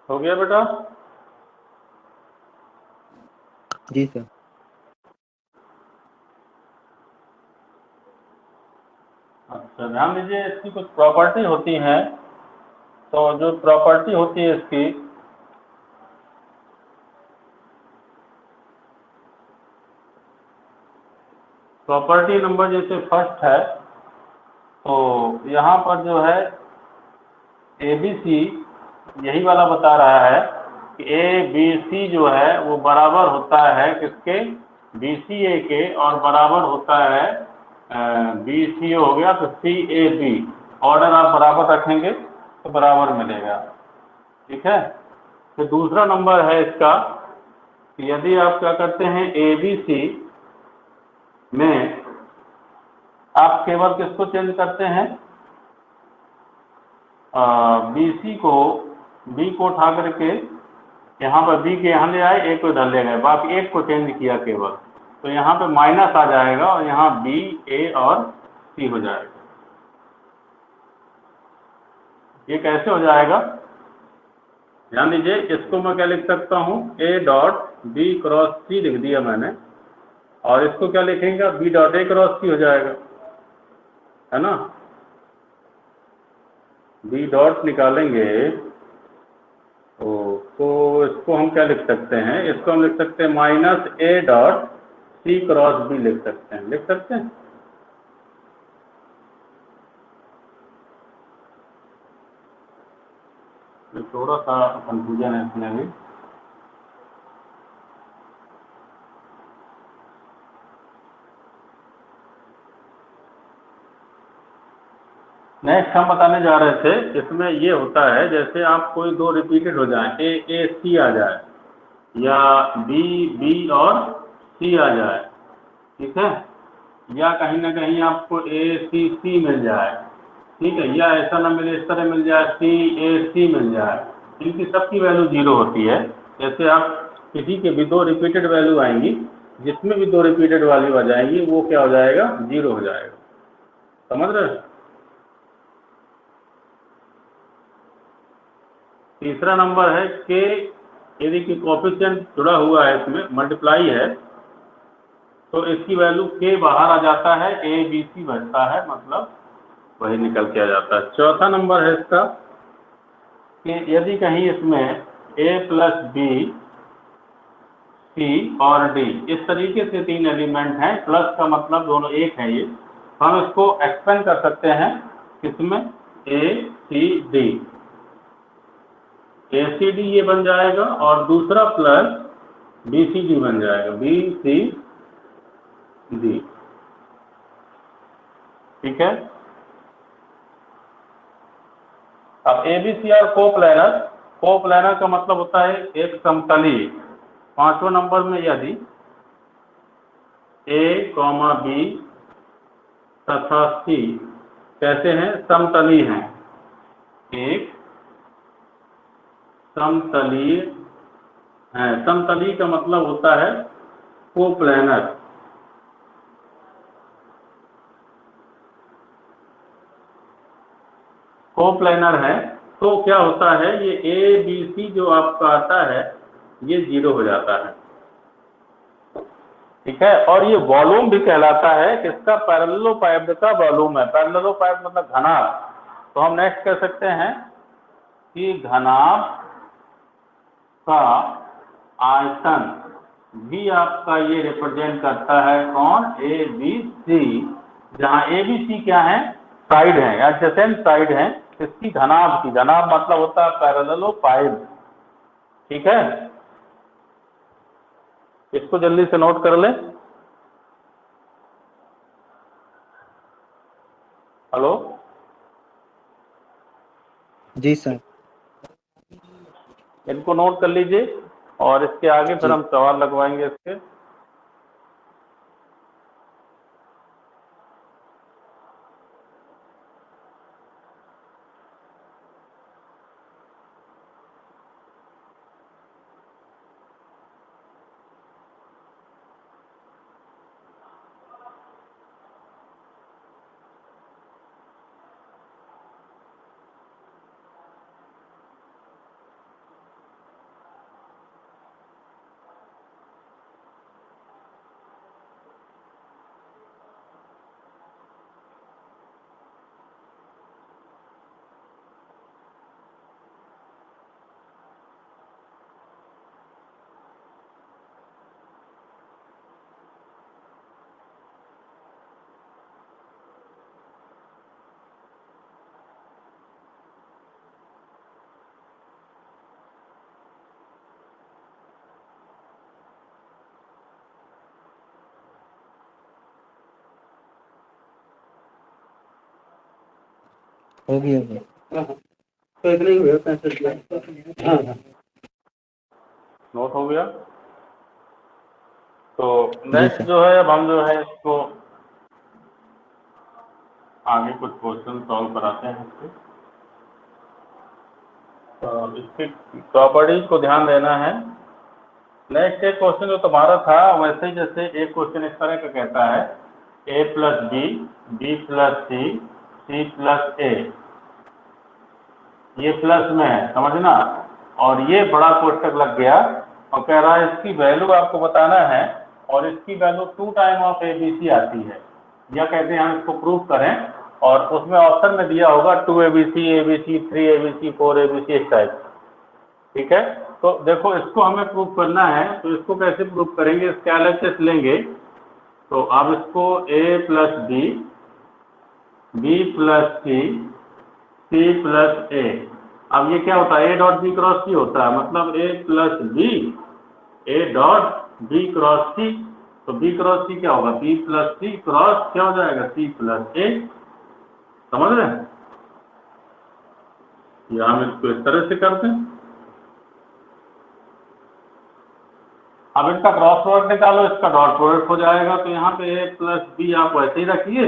हो गया बेटा? जी सर। अच्छा, ध्यान दीजिए, इसकी कुछ प्रॉपर्टी होती हैं। तो जो प्रॉपर्टी होती है इसकी, प्रॉपर्टी नंबर जैसे फर्स्ट है, तो यहाँ पर जो है ABC यही वाला बता रहा है कि ABC जो है वो बराबर होता है किसके? BCA के, और बराबर होता है BCO हो गया तो CAB। ऑर्डर आप बराबर रखेंगे तो बराबर मिलेगा। ठीक है। तो दूसरा नंबर है इसका कि यदि आप क्या करते हैं, ABC में आप केवल किसको चेंज करते हैं? BC को, B को उठा करके यहाँ पर B के यहाँ ले आए, A को इधर ले गए, बाकी एक को चेंज किया केवल, तो यहाँ पे माइनस आ जाएगा और यहाँ B, A और C हो जाएगा। ये कैसे हो जाएगा? ध्यान दीजिए, इसको मैं क्या लिख सकता हूँ, A dot B cross C लिख दिया मैंने, और इसको क्या लिखेंगे, B dot A cross C हो जाएगा, है ना। B डॉट निकालेंगे तो इसको हम क्या लिख सकते हैं, इसको हम लिख सकते हैं minus A dot C cross B लिख सकते हैं, लिख सकते हैं। थोड़ा सा कंफ्यूजन है इसमें भी। नेक्स्ट हम बताने जा रहे थे, इसमें ये होता है जैसे आप कोई दो रिपीटेड हो जाए, A C आ जाए, या B और C आ जाए, ठीक है, या कहीं ना कहीं आपको C मिल जाए, ठीक है, या ऐसा ना मिले, इस तरह मिल जाए C मिल जाए, इनकी सबकी वैल्यू 0 होती है। जैसे आप किसी के भी दो रिपीटेड वैल्यू आएंगी, जिसमें भी दो रिपीटेड वैल्यू आ जाएंगी वो क्या हो जाएगा, 0 हो जाएगा। समझ रहे हैं? तीसरा नंबर है के, यदि कि कोएफिशिएंट जुड़ा हुआ है, इसमें मल्टीप्लाई है, तो इसकी वैल्यू के बाहर आ जाता है, ABC बचता है, मतलब वही निकल के आ जाता है। चौथा नंबर है इसका कि यदि कहीं इसमें A प्लस B, C और D इस तरीके से तीन एलिमेंट हैं, प्लस का मतलब दोनों एक है, ये हम इसको एक्सपेंड कर सकते हैं किसमें, ACD, ACD ये बन जाएगा, और दूसरा प्लस BCD बन जाएगा, BCD। ठीक है। अब ABC और कोप्लानर का मतलब होता है एक समतली। 5वें नंबर में यदि A, B तथा C कैसे हैं, समतली हैं, एक समतली है। समतली का मतलब होता है कोप्लानर। कोप्लानर है तो क्या होता है, ये ABC जो आपका आता है ये 0 हो जाता है। ठीक है। और ये वॉल्यूम भी कहलाता है, किसका, पैरेललोपाइप्ड का वॉल्यूम है। पैरेललोपाइप्ड मतलब घनाभ। तो हम नेक्स्ट कह सकते हैं कि घनाभ का आयतन भी आपका ये रिप्रेजेंट करता है कौन, ABC, जहां ABC क्या है, साइड है, एडजेसेंट साइड है इसकी घनाभ की। घनाभ मतलब होता है पैरेललोपाइप्ड। ठीक है, इसको जल्दी से नोट कर लें। हेलो, जी सर। इनको नोट कर लीजिए और इसके आगे फिर जी। हम सवाल लगवाएंगे इसके। हो गया सर। नोट हो गया। तो जी नेक्स्ट सर। जो है, अब हम जो है इसको आगे कुछ क्वेश्चन सॉल्व कराते हैं इसके। तो इसकी प्रॉपर्टीज को ध्यान देना है। नेक्स्ट एक क्वेश्चन जो तुम्हारा था वैसे ही, जैसे एक क्वेश्चन इस तरह का कहता है A + B, B + C, C + A, ये प्लस में है, समझना। और ये बड़ा कोष्टक लग गया और कह रहा है इसकी वैल्यू आपको बताना है, और इसकी वैल्यू 2 टाइम ऑफ ABC आती है। या कहते हैं हम इसको प्रूव करें, और उसमें ऑप्शन में दिया होगा 2ABC, ABC, 3ABC, 4ABC, इस टाइप। ठीक है। तो देखो इसको हमें प्रूव करना है, तो इसको कैसे प्रूव करेंगे, इसके LHS लेंगे। तो अब इसको A + B, B + C, C + A। अब ये क्या होता है, A dot B cross C होता है, मतलब A + B, A dot B cross C। तो B क्रॉस C क्या होगा, B + C क्रॉस क्या हो जाएगा, C + A। समझ रहे हैं, या हम इसको इस तरह से करते हैं। अब इनका क्रॉस प्रोडक्ट निकालो, इसका डॉट प्रोडक्ट हो जाएगा। तो यहाँ पे A + B आप वैसे ही रखिए,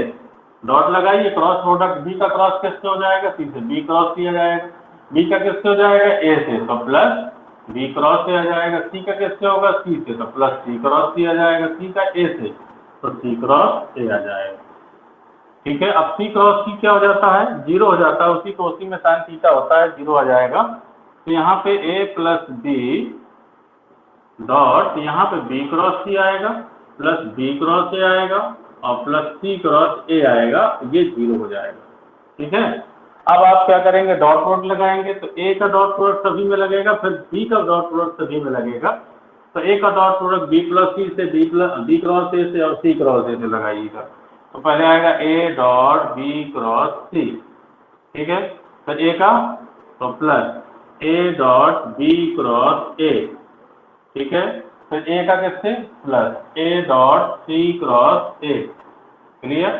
डॉट लगाइए, क्रॉस प्रोडक्ट B का क्रॉस किससे हो जाएगा, C से। B क्रॉस किया जाएगा, B का किससे हो जाएगा, A से, तो प्लस B क्रॉस से आ जाएगा। C का किससे होगा, C से, तो प्लस C क्रॉस किया जाएगा, C का A से, तो C क्रॉस A आ जाएगा। ठीक है। अब C क्रॉस C क्या हो जाता है, 0 हो जाता है, उसी को उसी में साइन थीटा होता है, 0 आ जाएगा। तो यहाँ पे A + B डॉट, यहाँ पे B क्रॉस C आएगा, प्लस B क्रॉस A आएगा, और प्लस C क्रॉस A आएगा, ये 0 हो जाएगा। ठीक है। अब आप क्या करेंगे, डॉट प्रोडक्ट लगाएंगे। तो A का डॉट प्रोडक्ट सभी में लगेगा, फिर B का डॉट प्रोडक्ट सभी में लगेगा। तो A का डॉट प्रोडक्ट B + C से, B क्रॉस A से और C क्रॉस A से लगाइएगा। तो पहले आएगा A dot B cross C। ठीक है। फिर A का, तो plus A dot B cross A। ठीक है। फिर A का किससे, plus A dot C cross A। Clear.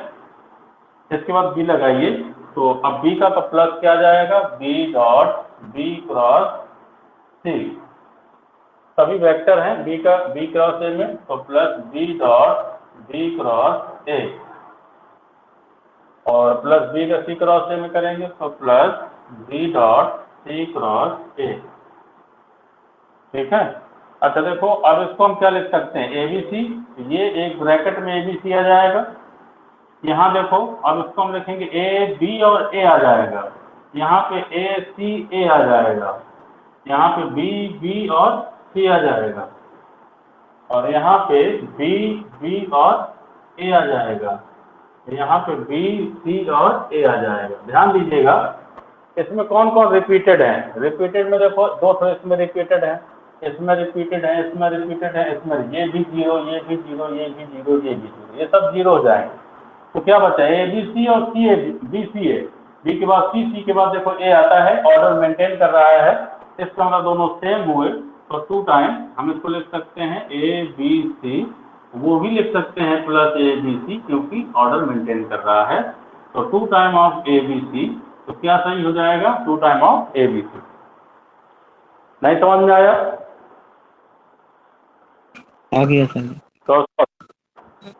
इसके बाद बी लगाइए, तो अब बी का तो प्लस क्या आ जाएगा, बी डॉट बी क्रॉस सी, सभी वेक्टर हैं बी का बी क्रॉस ए में, तो plus B dot B cross A, और प्लस बी का सी क्रॉस ए में करेंगे तो plus B dot C cross A. ठीक है। अच्छा देखो, अब इसको हम क्या लिख सकते हैं, ए बी सी, ये एक ब्रैकेट में ए बी सी आ जाएगा। यहाँ देखो, अब इसको हम लिखेंगे ए बी और ए आ जाएगा, यहाँ पे ए सी ए आ जाएगा, यहाँ पे बी बी और सी आ जाएगा, और यहाँ पे बी बी और ए आ जाएगा, यहाँ पे बी सी और ए आ जाएगा। ध्यान दीजिएगा, इसमें कौन कौन रिपीटेड है, रिपीटेड में देखो दो तो इसमें रिपीटेड है, इसमें रिपीटेड है, इसमें रिपीटेड है, इसमें ये भी जीरो, ये भी जीरो, ये भी जीरो, ये भी जीरो, ये सब जीरो हो जाएंगे। तो क्या बचा, ए बी सी और सी ए बी सी ए, बी के बाद सी, सी के बाद देखो ए आता है, ऑर्डर मेंटेन कर रहा है, इसका मतलब दोनों सेम हुए, तो 2 टाइम हम इसको लिख सकते हैं ए बी सी, वो भी लिख सकते हैं प्लस ए बी सी, क्योंकि ऑर्डर मेंटेन कर रहा है। तो 2 time of A B C, तो क्या सही हो जाएगा, 2 time of A B C. नहीं समझ में आया? आ गया सर।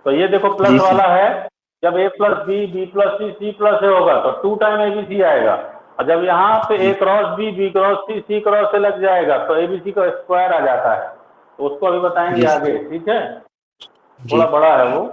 तो ये देखो प्लस जी सर। वाला है, जब ए प्लस बी, बी प्लस सी, सी प्लस ए होगा तो 2 टाइम ए बी सी आएगा, और जब यहाँ पे A cross B, B cross C, C cross A लग जाएगा तो ए बी सी का स्क्वायर आ जाता है, तो उसको अभी बताएंगे जी आगे। ठीक है, जी। थोड़ा बड़ा है वो।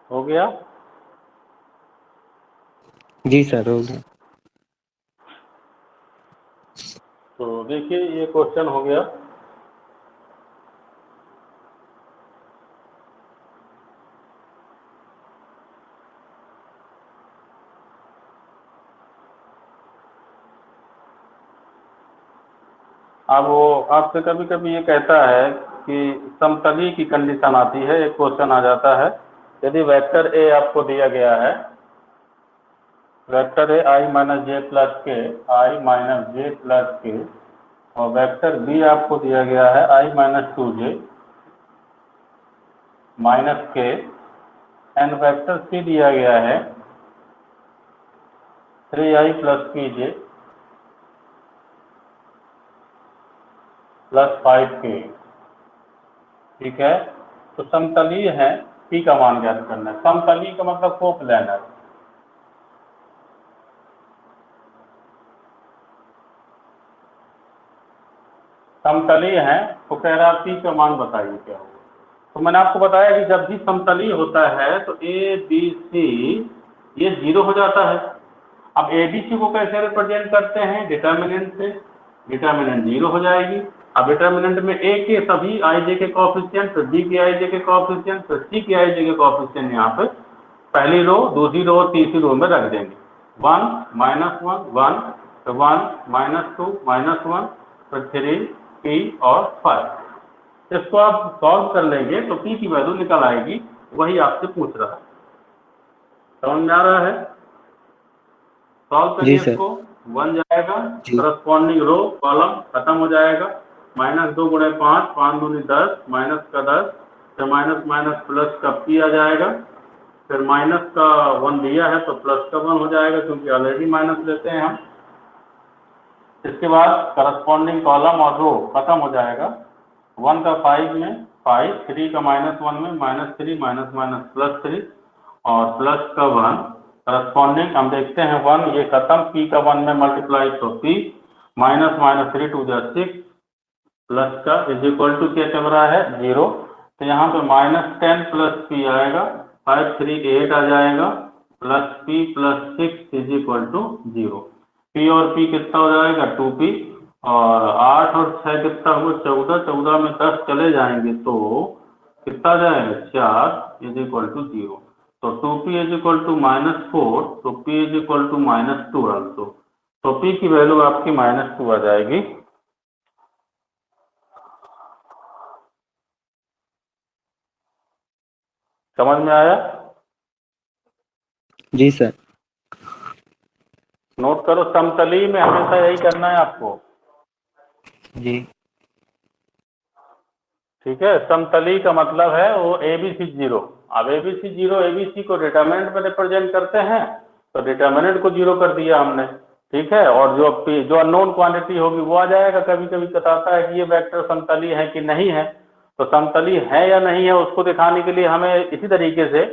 हो गया? जी सर, हो गया। तो देखिए ये क्वेश्चन हो गया। अब वो आपसे कभी कभी ये कहता है कि समतली की कंडीशन आती है, एक क्वेश्चन आ जाता है यदि वेक्टर ए आपको दिया गया है, vector A I minus J plus के, आई माइनस जे प्लस के, और वेक्टर बी आपको दिया गया है आई माइनस टू जे माइनस के, एंड वेक्टर सी दिया गया है 3i प्लस पी जे प्लस 5k। ठीक है, तो समतलीय है, p का मान ज्ञात करना है। समतलीय का मतलब कोप्लानर। समतलीय है तो कह रहा p का मान बताइए क्या होगा। तो मैंने आपको बताया कि जब भी समतलीय होता है तो ए बी सी ये जीरो हो जाता है। अब ए बी सी को कैसे रिप्रेजेंट करते हैं, डिटर्मिनेंट से, डिटर्मिनेंट जीरो हो जाएगी। अब डिटर्मिनेंट में ए के सभी आई जे के कोएफिशिएंट, फिर बी के आई जे के कोएफिशिएंट, फिर सी के आई जे के कोएफिशिएंट यहाँ पे पहली रो, दूसरी रो, तीसरी रो में रख देंगे। 1 माइनस 1 1, फिर 1 माइनस 2 माइनस 1, फिर 3 p और 5। इसको आप सॉल्व कर लेंगे तो p की वैल्यू निकल आएगी, वही आपसे पूछ रहा है। समझ में आ रहा है? सॉल्व जी करिए सर। इसको। 1 जाएगा, जी करस्पॉन्डिंग रो कॉलम खत्म हो जाएगा। माइनस 2 गुणे 5, 5 दूनी 10, माइनस का 10, फिर माइनस माइनस प्लस का p आ जाएगा, फिर माइनस का 1 दिया है तो प्लस का 1 हो जाएगा, क्योंकि ऑलरेडी माइनस लेते हैं हम। इसके बाद करस्पॉन्डिंग कॉलम और रो खत्म हो जाएगा। 1 का 5 में 5, 3 का माइनस 1 में माइनस 3, माइनस माइनस प्लस 3, और प्लस का 1 करस्पॉन्डिंग हम देखते हैं 1 ये खत्म, p का 1 में मल्टीप्लाई तो p, minus minus 3 to the 6, plus का इज इक्वल टू क्या चल रहा है 0। तो यहाँ पे माइनस 10 प्लस p आएगा, 5 3 8 आ जाएगा, plus p plus 6 is equal to 0। p और p कितना हो जाएगा 2p, और 8 और 6 कितना हुआ 14, 14 में 10 चले जाएंगे तो कितना आ जाएगा 4 इज इक्वल टू 0। तो 2p is equal to minus 4, तो p is equal to minus 2 also. तो p की वैल्यू आपकी माइनस 2 आ जाएगी। समझ में आया? जी सर। नोट करो, समतलीय में हमेशा यही करना है आपको। जी ठीक है, समतलीय का मतलब है वो ABC जीरो। अब ABC जीरो, ABC को डिटर्मिनेंट में रिप्रेजेंट करते हैं, तो डिटर्मिनेंट को जीरो कर दिया हमने। ठीक है, और जो अननोन क्वांटिटी होगी वो आ जाएगा। कभी कभी बताता है कि ये वेक्टर समतलीय है कि नहीं है, तो समतलीय है या नहीं है उसको दिखाने के लिए हमें इसी तरीके से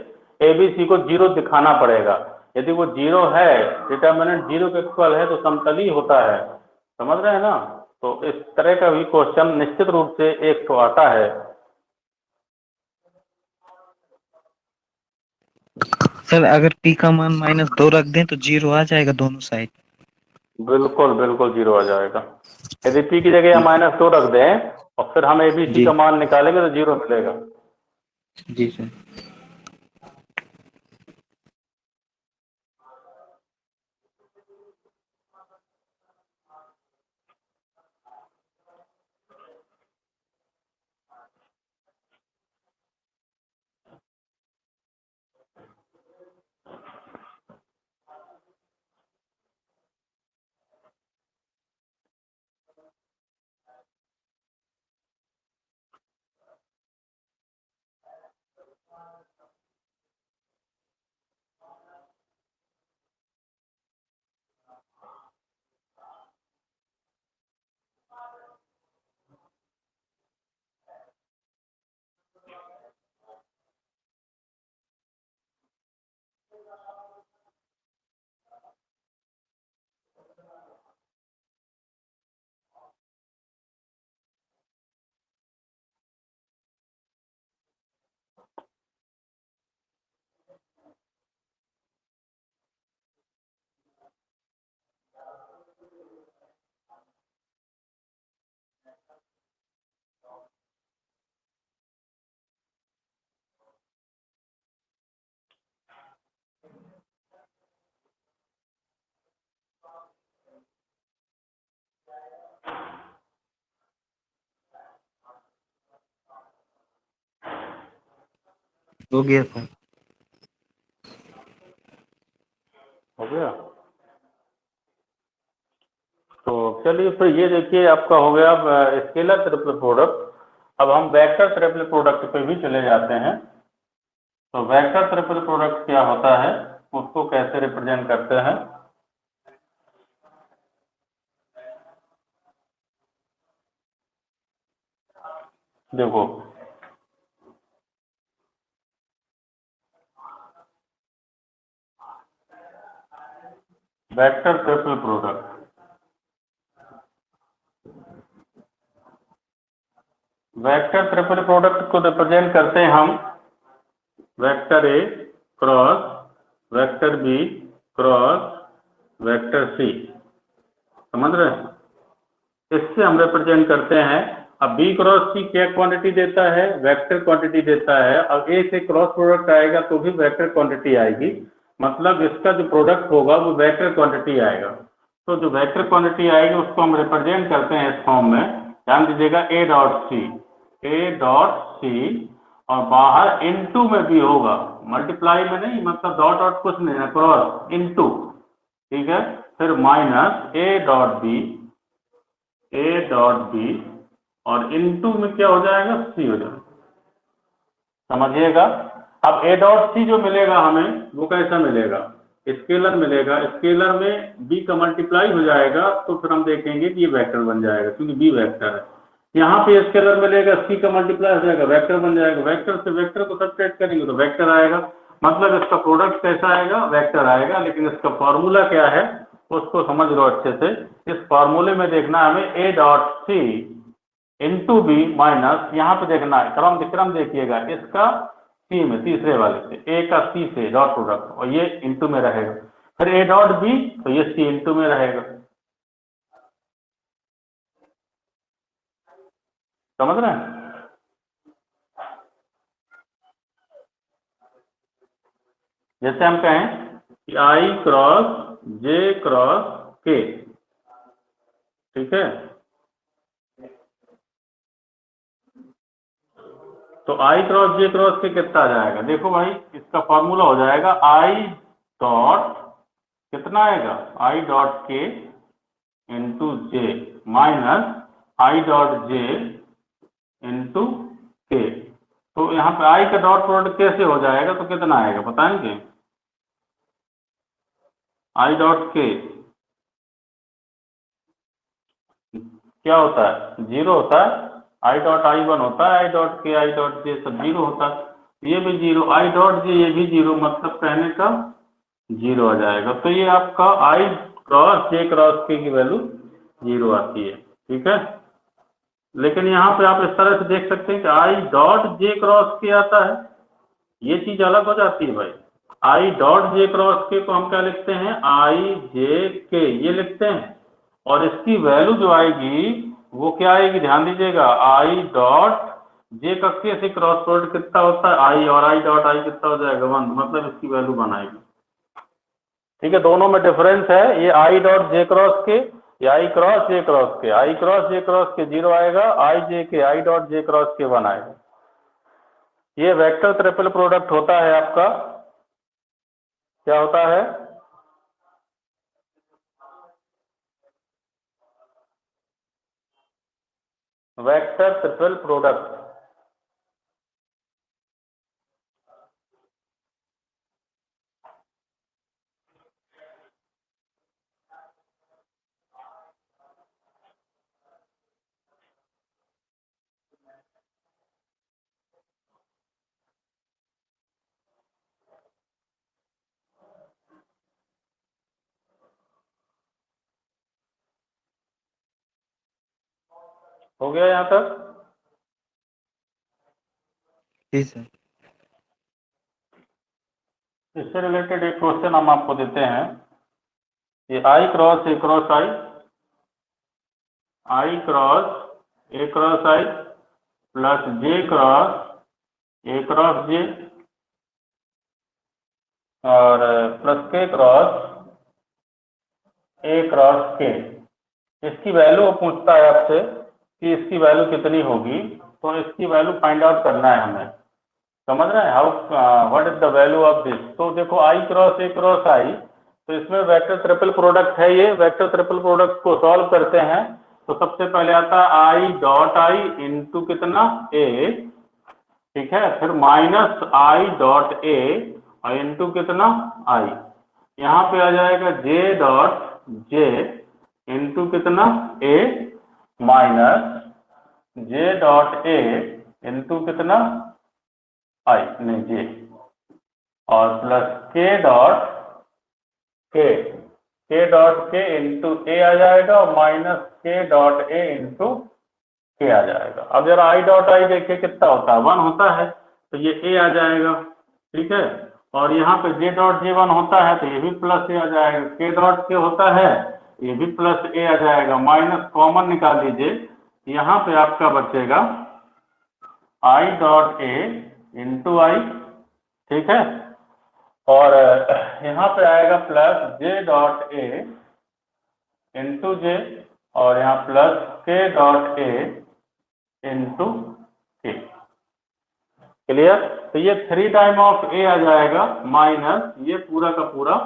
ABC को जीरो दिखाना पड़ेगा। यदि वो जीरो है, डिटर्मिनेंट जीरो के इक्वल है, तो समतलीय होता है। समझ रहे हैं ना? तो इस तरह का भी क्वेश्चन निश्चित रूप से एक तो आता है। सर अगर p का मान -2 रख दें तो 0 आ जाएगा दोनों साइड। बिल्कुल बिल्कुल जीरो आ जाएगा। यदि p की जगह हम -2 रख दें और फिर हम ABC जी का मान निकालेंगे तो जीरो मिलेगा। जी सर। हो गया सर। हो गया। तो चलिए फिर ये देखिए आपका हो गया स्केलर ट्रिपल प्रोडक्ट। अब हम वेक्टर ट्रिपल प्रोडक्ट पे भी चले जाते हैं। तो वेक्टर ट्रिपल प्रोडक्ट क्या होता है, उसको कैसे रिप्रेजेंट करते हैं। देखो vector triple product, vector triple product को रिप्रेजेंट करते हैं हम vector A cross vector B cross vector C, समझ रहे हैं। इससे हम रिप्रेजेंट करते हैं। अब बी क्रॉस सी क्या क्वांटिटी देता है, वेक्टर क्वांटिटी देता है। अब ए से क्रॉस प्रोडक्ट आएगा तो भी वेक्टर क्वांटिटी आएगी, मतलब इसका जो प्रोडक्ट होगा वो वेक्टर क्वांटिटी आएगा। तो जो वेक्टर क्वांटिटी आएगी उसको हम रिप्रेजेंट करते हैं इस फॉर्म में। ध्यान दीजिएगा ए डॉट सी और बाहर इनटू में भी होगा, मल्टीप्लाई में नहीं, मतलब डॉट डॉट कुछ नहीं है, क्रॉस इनटू, ठीक है। फिर माइनस ए डॉट बी और इनटू में क्या हो जाएगा, सी हो जाएगा, समझिएगा। अब ए डॉट सी जो मिलेगा हमें वो कैसा मिलेगा, स्केलर मिलेगा। स्केलर में बी का मल्टीप्लाई हो जाएगा तो फिर हम देखेंगे कि ये वेक्टर बन जाएगा, क्योंकि बी वेक्टर है। यहाँ पे स्केलर मिलेगा, सी का मल्टीप्लाई हो जाएगा, वेक्टर बन जाएगा। वेक्टर से वेक्टर को सब्ट्रैक्ट करेंगे तो वेक्टर आएगा, मतलब इसका प्रोडक्ट कैसा आएगा, वेक्टर आएगा। लेकिन इसका फॉर्मूला क्या है उसको समझ लो अच्छे से। इस फॉर्मूले में देखना हमें A dot C into B minus, यहाँ पे देखना है क्रम देखिएगा इसका सी में, तीसरे वाले से, ए का सी से डॉट प्रोडक्ट, और ये इंटू में रहेगा। फिर ए डॉट बी तो ये सी इंटू में रहेगा, समझ रहे हैं। जैसे हम कहें कि आई क्रॉस जे क्रॉस के, ठीक है। तो आई क्रॉस जे क्रॉस के कितना आ जाएगा, देखो भाई इसका फॉर्मूला हो जाएगा आई डॉट, कितना आएगा, आई डॉट के into J minus I dot J into के। तो यहाँ पे आई का डॉट प्रोडक्ट कैसे हो जाएगा, तो कितना आएगा बताएंगे। आई डॉट के क्या होता है, जीरो होता है। आई डॉट आई वन होता है, आई डॉट के आई डॉट जे सब जीरो होता है। ये भी जीरो, आई डॉट जे ये भी जीरो, मतलब कहने का जीरो आ जाएगा। तो ये आपका आई क्रॉस जे क्रॉस के की वैल्यू जीरो आती है, ठीक है। लेकिन यहाँ पे आप इस तरह से देख सकते हैं कि आई डॉट जे क्रॉस के आता है, ये चीज अलग हो जाती है भाई। आई डॉट जे क्रॉस के को हम क्या लिखते हैं, आई जे के ये लिखते हैं, और इसकी वैल्यू जो आएगी वो क्या आएगी, ध्यान दीजिएगा। आई डॉट जे का के से क्रॉस प्रोडक्ट कितना होता है आई, और आई डॉट आई कितना हो जाएगा 1, मतलब इसकी वैल्यू 1 आएगी, ठीक है। दोनों में डिफरेंस है, ये आई डॉट जे क्रॉस के, ये आई क्रॉस जे क्रॉस के। आई क्रॉस जे क्रॉस के 0 आएगा, आई जे के आई डॉट जे क्रॉस के 1 आएगा। ये वेक्टर ट्रिपल प्रोडक्ट होता है आपका, क्या होता है, वेक्टर ट्रिपल प्रोडक्ट। हो गया यहाँ तक। जी सर। इससे रिलेटेड एक क्वेश्चन हम आपको देते हैं। ये I cross A cross I, I cross A cross I plus J cross A cross J और प्लस के क्रॉस ए क्रॉस के। इसकी वैल्यू पूछता है आपसे कि इसकी वैल्यू कितनी होगी, तो इसकी वैल्यू फाइंड आउट करना है हमें, समझ रहे हैं। How what is the value of this. तो देखो आई क्रॉस ए क्रॉस आई तो इसमें वेक्टर ट्रिपल प्रोडक्ट है, ये वेक्टर ट्रिपल प्रोडक्ट को सॉल्व करते हैं तो सबसे पहले आता है आई डॉट आई इंटू कितना ए, ठीक है, फिर माइनस आई डॉट ए और इंटू कितना आई, यहाँ पे आ जाएगा जे डॉट जे इंटू कितना A minus J dot A into कितना आई नहीं जे, और प्लस के डॉट के इंटू ए आ जाएगा और माइनस के डॉट ए इंटू के आ जाएगा। अब जरा आई डॉट आई देखिए कितना होता है, 1 होता है, तो ये ए आ जाएगा, ठीक है, और यहाँ पे जे डॉट जे 1 होता है तो ये भी प्लस ए आ जाएगा, के डॉट के होता है ये भी प्लस ए आ जाएगा, माइनस कॉमन निकाल लीजिए, यहाँ पे आपका बचेगा आई डॉट ए इंटू आई, ठीक है, और यहाँ पे आएगा plus J dot A into J और यहाँ plus K dot A into K, clear. तो ये 3 टाइम ऑफ ए आ जाएगा माइनस ये पूरा का पूरा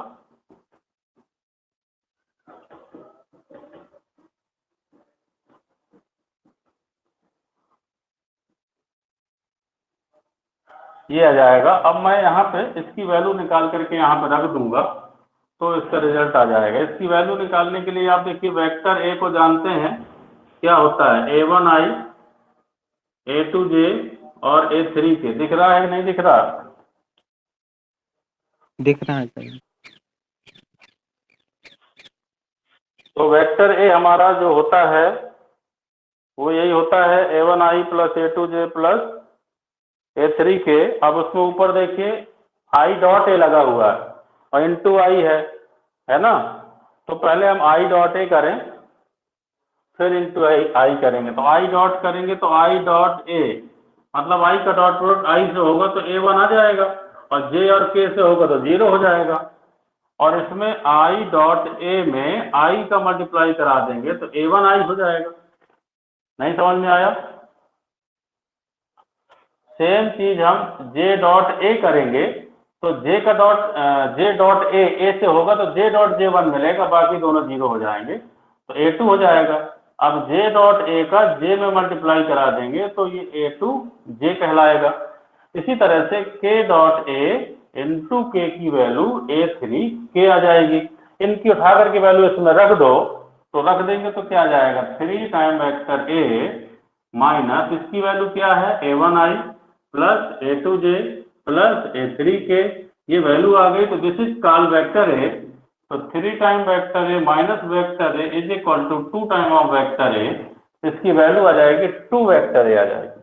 ये आ जाएगा। अब मैं यहाँ पे इसकी वैल्यू निकाल करके यहाँ पे रख दूंगा तो इसका रिजल्ट आ जाएगा। इसकी वैल्यू निकालने के लिए आप देखिए वेक्टर ए को जानते हैं क्या होता है, A1i A2j और A3k, दिख रहा है नहीं दिख रहा? दिख रहा है सर। तो वेक्टर ए हमारा जो होता है वो यही होता है A1i plus A2j plus A3k। अब उसमें ऊपर देखिए आई डॉट ए लगा हुआ है और इंटू आई है ना, तो पहले हम आई डॉट ए करें फिर इंटू आई करेंगे, तो आई डॉट करेंगे तो आई डॉट ए मतलब आई का डॉट प्रोडक्ट आई से होगा तो A1 आ जाएगा और जे और के से होगा तो 0 हो जाएगा, और इसमें आई डॉट ए में आई का मल्टीप्लाई करा देंगे तो A1 आई हो जाएगा। नहीं समझ में आया? सेम चीज हम जे डॉट ए करेंगे तो जे डॉट ए से होगा तो जे डॉट जे 1 मिलेगा, बाकी दोनों 0 हो जाएंगे तो A2 हो जाएगा। अब जे डॉट ए का जे में मल्टीप्लाई करा देंगे तो ये A2 जे कहलाएगा। इसी तरह से के डॉट ए इंटू के की वैल्यू A3 के आ जाएगी। इनकी उठा करके वैल्यू इसमें रख दो तो रख देंगे तो क्या आ जाएगा 3 टाइम वेक्टर ए माइनस इसकी वैल्यू क्या है A1i plus A2j plus A3k, ये वैल्यू आ गई तो this is called vector A. तो 3 time vector A minus vector A is equal to 2 time of vector A, इसकी वैल्यू आ जाएगी 2 वेक्टर ए आ जाएगी।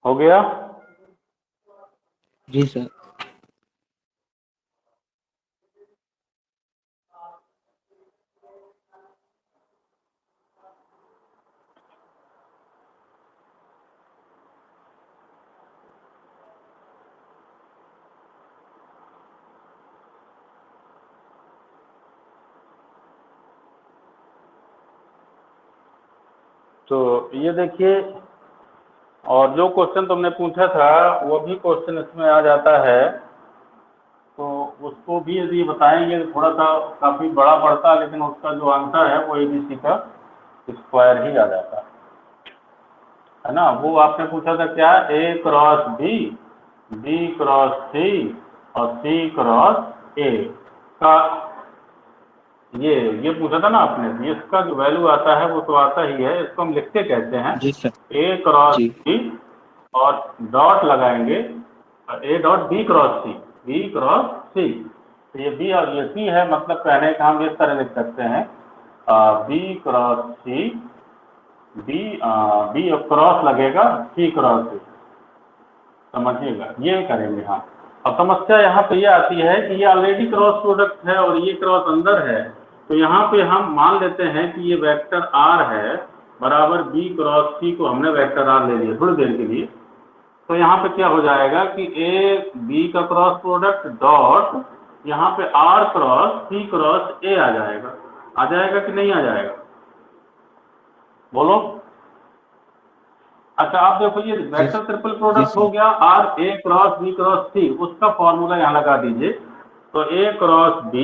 हो गया? जी सर। तो ये देखिए, और जो क्वेश्चन तुमने पूछा था वो भी क्वेश्चन इसमें आ जाता है, तो उसको भी यदि बताएंगे तो थोड़ा सा काफ़ी बड़ा पड़ता है, लेकिन उसका जो आंसर है वो ABC का स्क्वायर ही आ जाता है ना। वो आपने पूछा था क्या, A cross B, B cross C और C क्रॉस A का, ये पूछा था ना आपने। इसका जो वैल्यू आता है वो तो आता ही है, इसको हम लिखते कैसे हैं, जी सर। A क्रॉस जी B और डॉट लगाएंगे, A dot B cross C, B cross C। तो ये B और ये C है, मतलब कहने का हम इस तरह लिख सकते हैं, B cross C, B cross लगेगा C क्रॉस C, समझिएगा, ये करेंगे हम। अब समस्या यहाँ पे ये आती है कि ये ऑलरेडी क्रॉस प्रोडक्ट है और ये क्रॉस अंदर है, तो यहाँ पे हम मान लेते हैं कि ये वेक्टर R है बराबर B क्रॉस C को हमने वेक्टर R ले लिया थोड़ी देर के लिए। तो यहाँ पे क्या हो जाएगा कि A B का क्रॉस प्रोडक्ट डॉट यहाँ पे R cross C cross A आ जाएगा कि नहीं आ जाएगा, बोलो। अच्छा आप देखो, ये जी वेक्टर ट्रिपल जी प्रोडक्ट हो सर। गया R A cross B cross C, उसका फॉर्मूला यहाँ लगा दीजिए। तो A क्रॉस B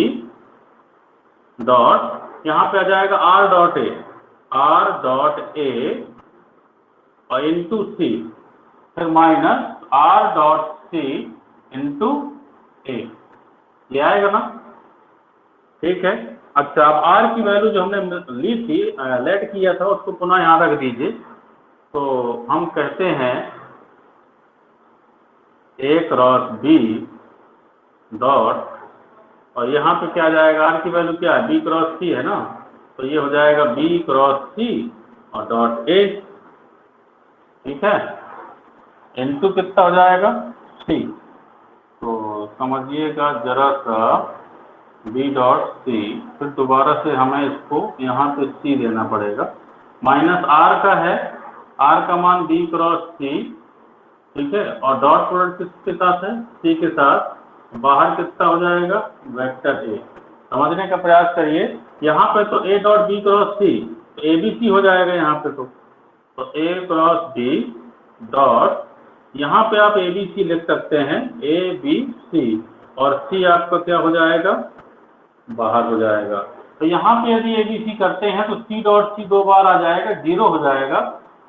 डॉट यहाँ पे आ जाएगा R डॉट A और इंटू C, फिर minus R dot C into A, ये आएगा ना, ठीक है। अच्छा अब R की वैल्यू जो हमने ली थी, लेट किया था, उसको पुनः यहाँ रख दीजिए। तो हम कहते हैं A क्रॉस B डॉट, और यहाँ पे क्या आ जाएगा, R की वैल्यू क्या है, B क्रॉस C है ना, तो ये हो जाएगा B क्रॉस C और डॉट A, ठीक है, इनटू कितना हो जाएगा C। तो समझिएगा जरा सा, B डॉट C, फिर दोबारा से हमें इसको यहाँ पे C देना पड़ेगा, माइनस R का है, R का मान B क्रॉस C, ठीक है, और डॉट प्रोडक्ट किसके साथ है, C के साथ, बाहर कितना हो जाएगा, वेक्टर A। समझने का प्रयास करिए, यहाँ पे तो A dot B cross C, तो ABC हो जाएगा यहाँ पे, तो A क्रॉस B डॉट, यहाँ पे आप ABC लिख सकते हैं, ABC, और C आपका क्या हो जाएगा, बाहर हो जाएगा। तो यहाँ पे यदि ABC करते हैं तो C डॉट C 2 बार आ जाएगा, 0 हो जाएगा,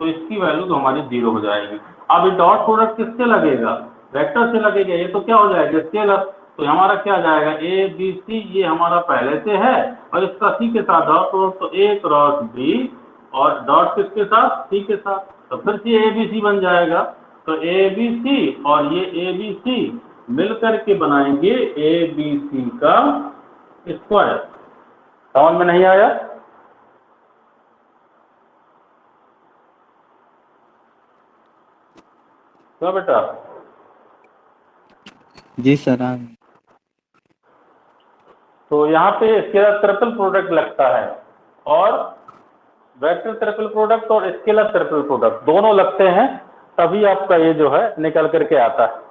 तो इसकी वैल्यू तो हमारी 0 हो जाएगी। अब ये डॉट प्रोडक्ट किससे लगेगा, वेक्टर से लगेगा, ये तो क्या हो जाएगा, स्केलर। तो हमारा क्या आ जाएगा, ABC, ये हमारा पहले से है, और इसका C के साथ डॉट प्रोडक्ट, तो A क्रॉस B और डॉट किसके साथ, C के साथ, तो फिर से ABC बन जाएगा। तो ABC और ये ABC मिलकर के बनाएंगे ABC का स्क्वायर। समझ में नहीं आया? क्यों बेटा? जी सर। हाँ तो यहाँ पे स्केलर ट्रिपल प्रोडक्ट लगता है, और वेक्टर ट्रिपल प्रोडक्ट और स्केलर ट्रिपल प्रोडक्ट दोनों लगते हैं, तभी आपका ये जो है निकल करके आता है।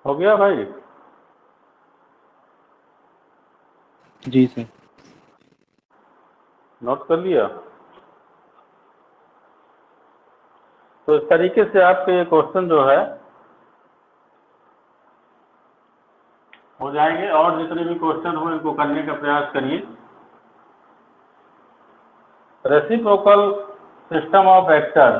हो गया भाई? जी सर। नोट कर लिया? तो इस तरीके से आपके ये क्वेश्चन जो है हो जाएंगे, और जितने भी क्वेश्चन हो इनको करने का प्रयास करिए। रेसिप्रोकल सिस्टम ऑफ वेक्टर,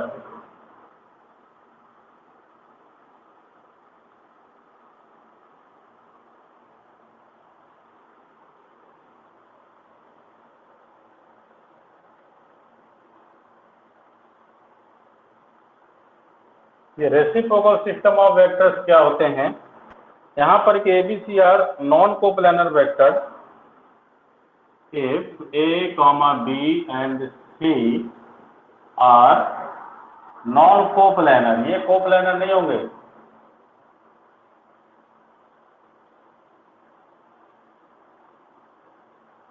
ये रेसिप्रोकल सिस्टम ऑफ वेक्टर्स क्या होते हैं? यहाँ पर कि ABC are non coplanar vector if A, B and C are non coplanar, ये कोप्लानर नहीं होंगे,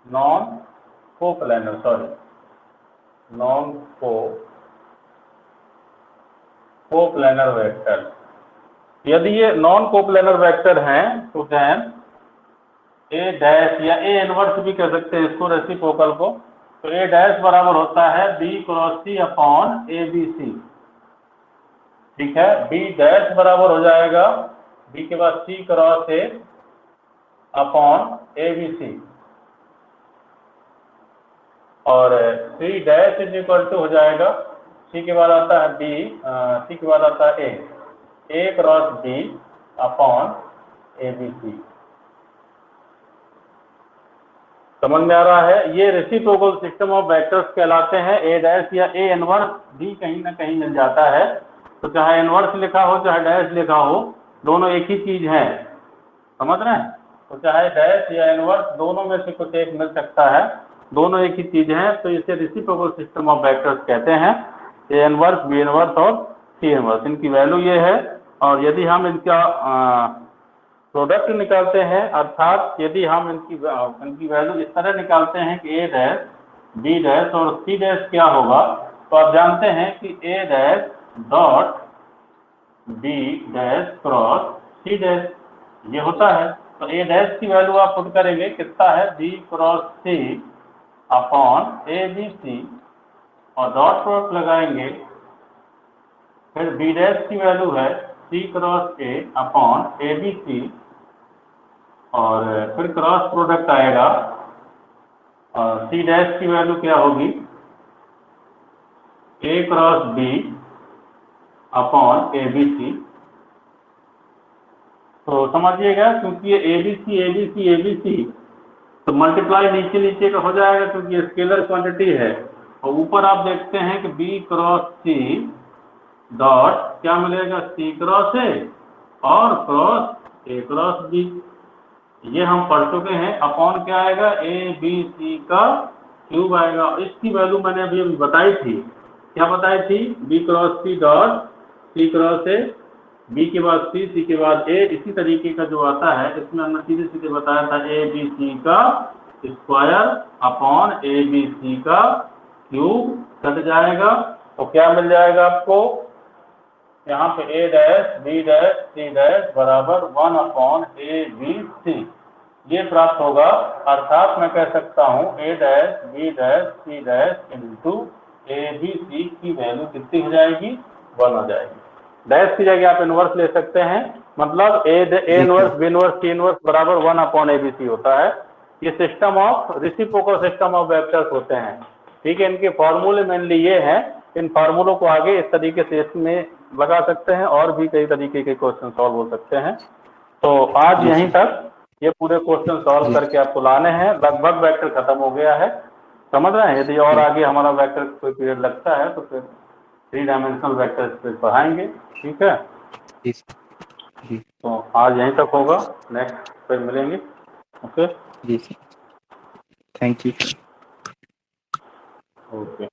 non coplanar, sorry, non coplanar vector. यदि ये नॉन कोप्लानर वेक्टर हैं तो देन ए डैश या ए इनवर्स भी कह सकते हैं इसको, रेसिप्रोकल को, तो ए डैश बराबर होता है B cross C upon ABC। ठीक है, B डैश बराबर हो जाएगा B के बाद C cross A upon ABC, और C dash is equal to हो जाएगा C के बाद आता है B, C के बाद आता है A cross B upon ABC। समझ में आ रहा है? ये रेसिप्रोकल सिस्टम ऑफ वेक्टर्स कहलाते हैं। ए डैश या ए इनवर्स भी कहीं ना कहीं मिल जाता है, तो चाहे इनवर्स लिखा हो चाहे डैश लिखा हो, दोनों एक ही चीज है। समझ रहे हैं? तो चाहे डैश या इनवर्स दोनों में से कुछ एक मिल सकता है, दोनों एक ही चीज है, तो इसे रेसिप्रोकल सिस्टम ऑफ वेक्टर्स कहते हैं। ए इनवर्स, बी इनवर्स और सी इनवर्स, इनकी वैल्यू ये है। और यदि हम इनका प्रोडक्ट निकालते हैं, अर्थात यदि हम इनकी वैल्यू इस तरह निकालते हैं कि ए डैश, बी डैश और सी डैश क्या होगा, तो आप जानते हैं कि A dash dot B dash cross C dash ये होता है। तो ए डैश की वैल्यू आप पुट करेंगे, कितना है, B cross C upon A B C, और डॉट प्रोडक्ट लगाएंगे, फिर बी डैश की वैल्यू है C cross A upon A B C, और फिर क्रॉस प्रोडक्ट आएगा, और सी डैश की वैल्यू क्या होगी, A cross B upon A B C. तो समझिएगा, क्योंकि ये ए बी सी तो मल्टीप्लाई नीचे नीचे का हो जाएगा, क्योंकि ये स्केलर क्वांटिटी है। और ऊपर आप देखते हैं कि बी क्रॉस सी डॉट क्या मिलेगा, सी क्रॉस ए और क्रॉस ए क्रॉस बी, ये हम पढ़ चुके हैं। अपॉन क्या आएगा, ए बी सी का क्यूब आएगा। इसकी वैल्यू मैंने अभी बताई थी, क्या बताई थी, B cross C dot C cross A, B के बाद सी के बाद ए। इसी तरीके का जो आता है इसमें हमने सीधे सीधे बताया था ए बी सी का square upon A B C का क्यूब, कट जाएगा तो क्या मिल जाएगा आपको, यहाँ पे A dash B dash C dash बराबर 1 अपॉन ए बी सी, ये प्राप्त होगा। अर्थात मैं कह सकता हूँ A dash B dash C dash into A B C की वैल्यू कितनी हो जाएगी, 1 हो जाएगी। डैश की जगह आप इनवर्स ले सकते हैं, मतलब A inverse B inverse C inverse बराबर 1 अपॉन ए बी सी होता है। ये system of reciprocal system of vectors होते हैं। ठीक है, इनके फॉर्मूले मेनली ये हैं। इन फार्मूलों को आगे इस तरीके से इसमें लगा सकते हैं, और भी कई तरीके के क्वेश्चन सॉल्व हो सकते हैं। तो आज यहीं तक ये पूरे क्वेश्चन सॉल्व करके आपको लाने हैं। लगभग वेक्टर खत्म हो गया है, समझ रहे हैं? यदि और आगे हमारा वेक्टर कोई पीरियड लगता है तो फिर 3 डायमेंशनल वेक्टर फिर पढ़ाएंगे। ठीक है, तो आज यहीं तक होगा, नेक्स्ट फिर मिलेंगे। ओके जी सर, थैंक यू। ओके।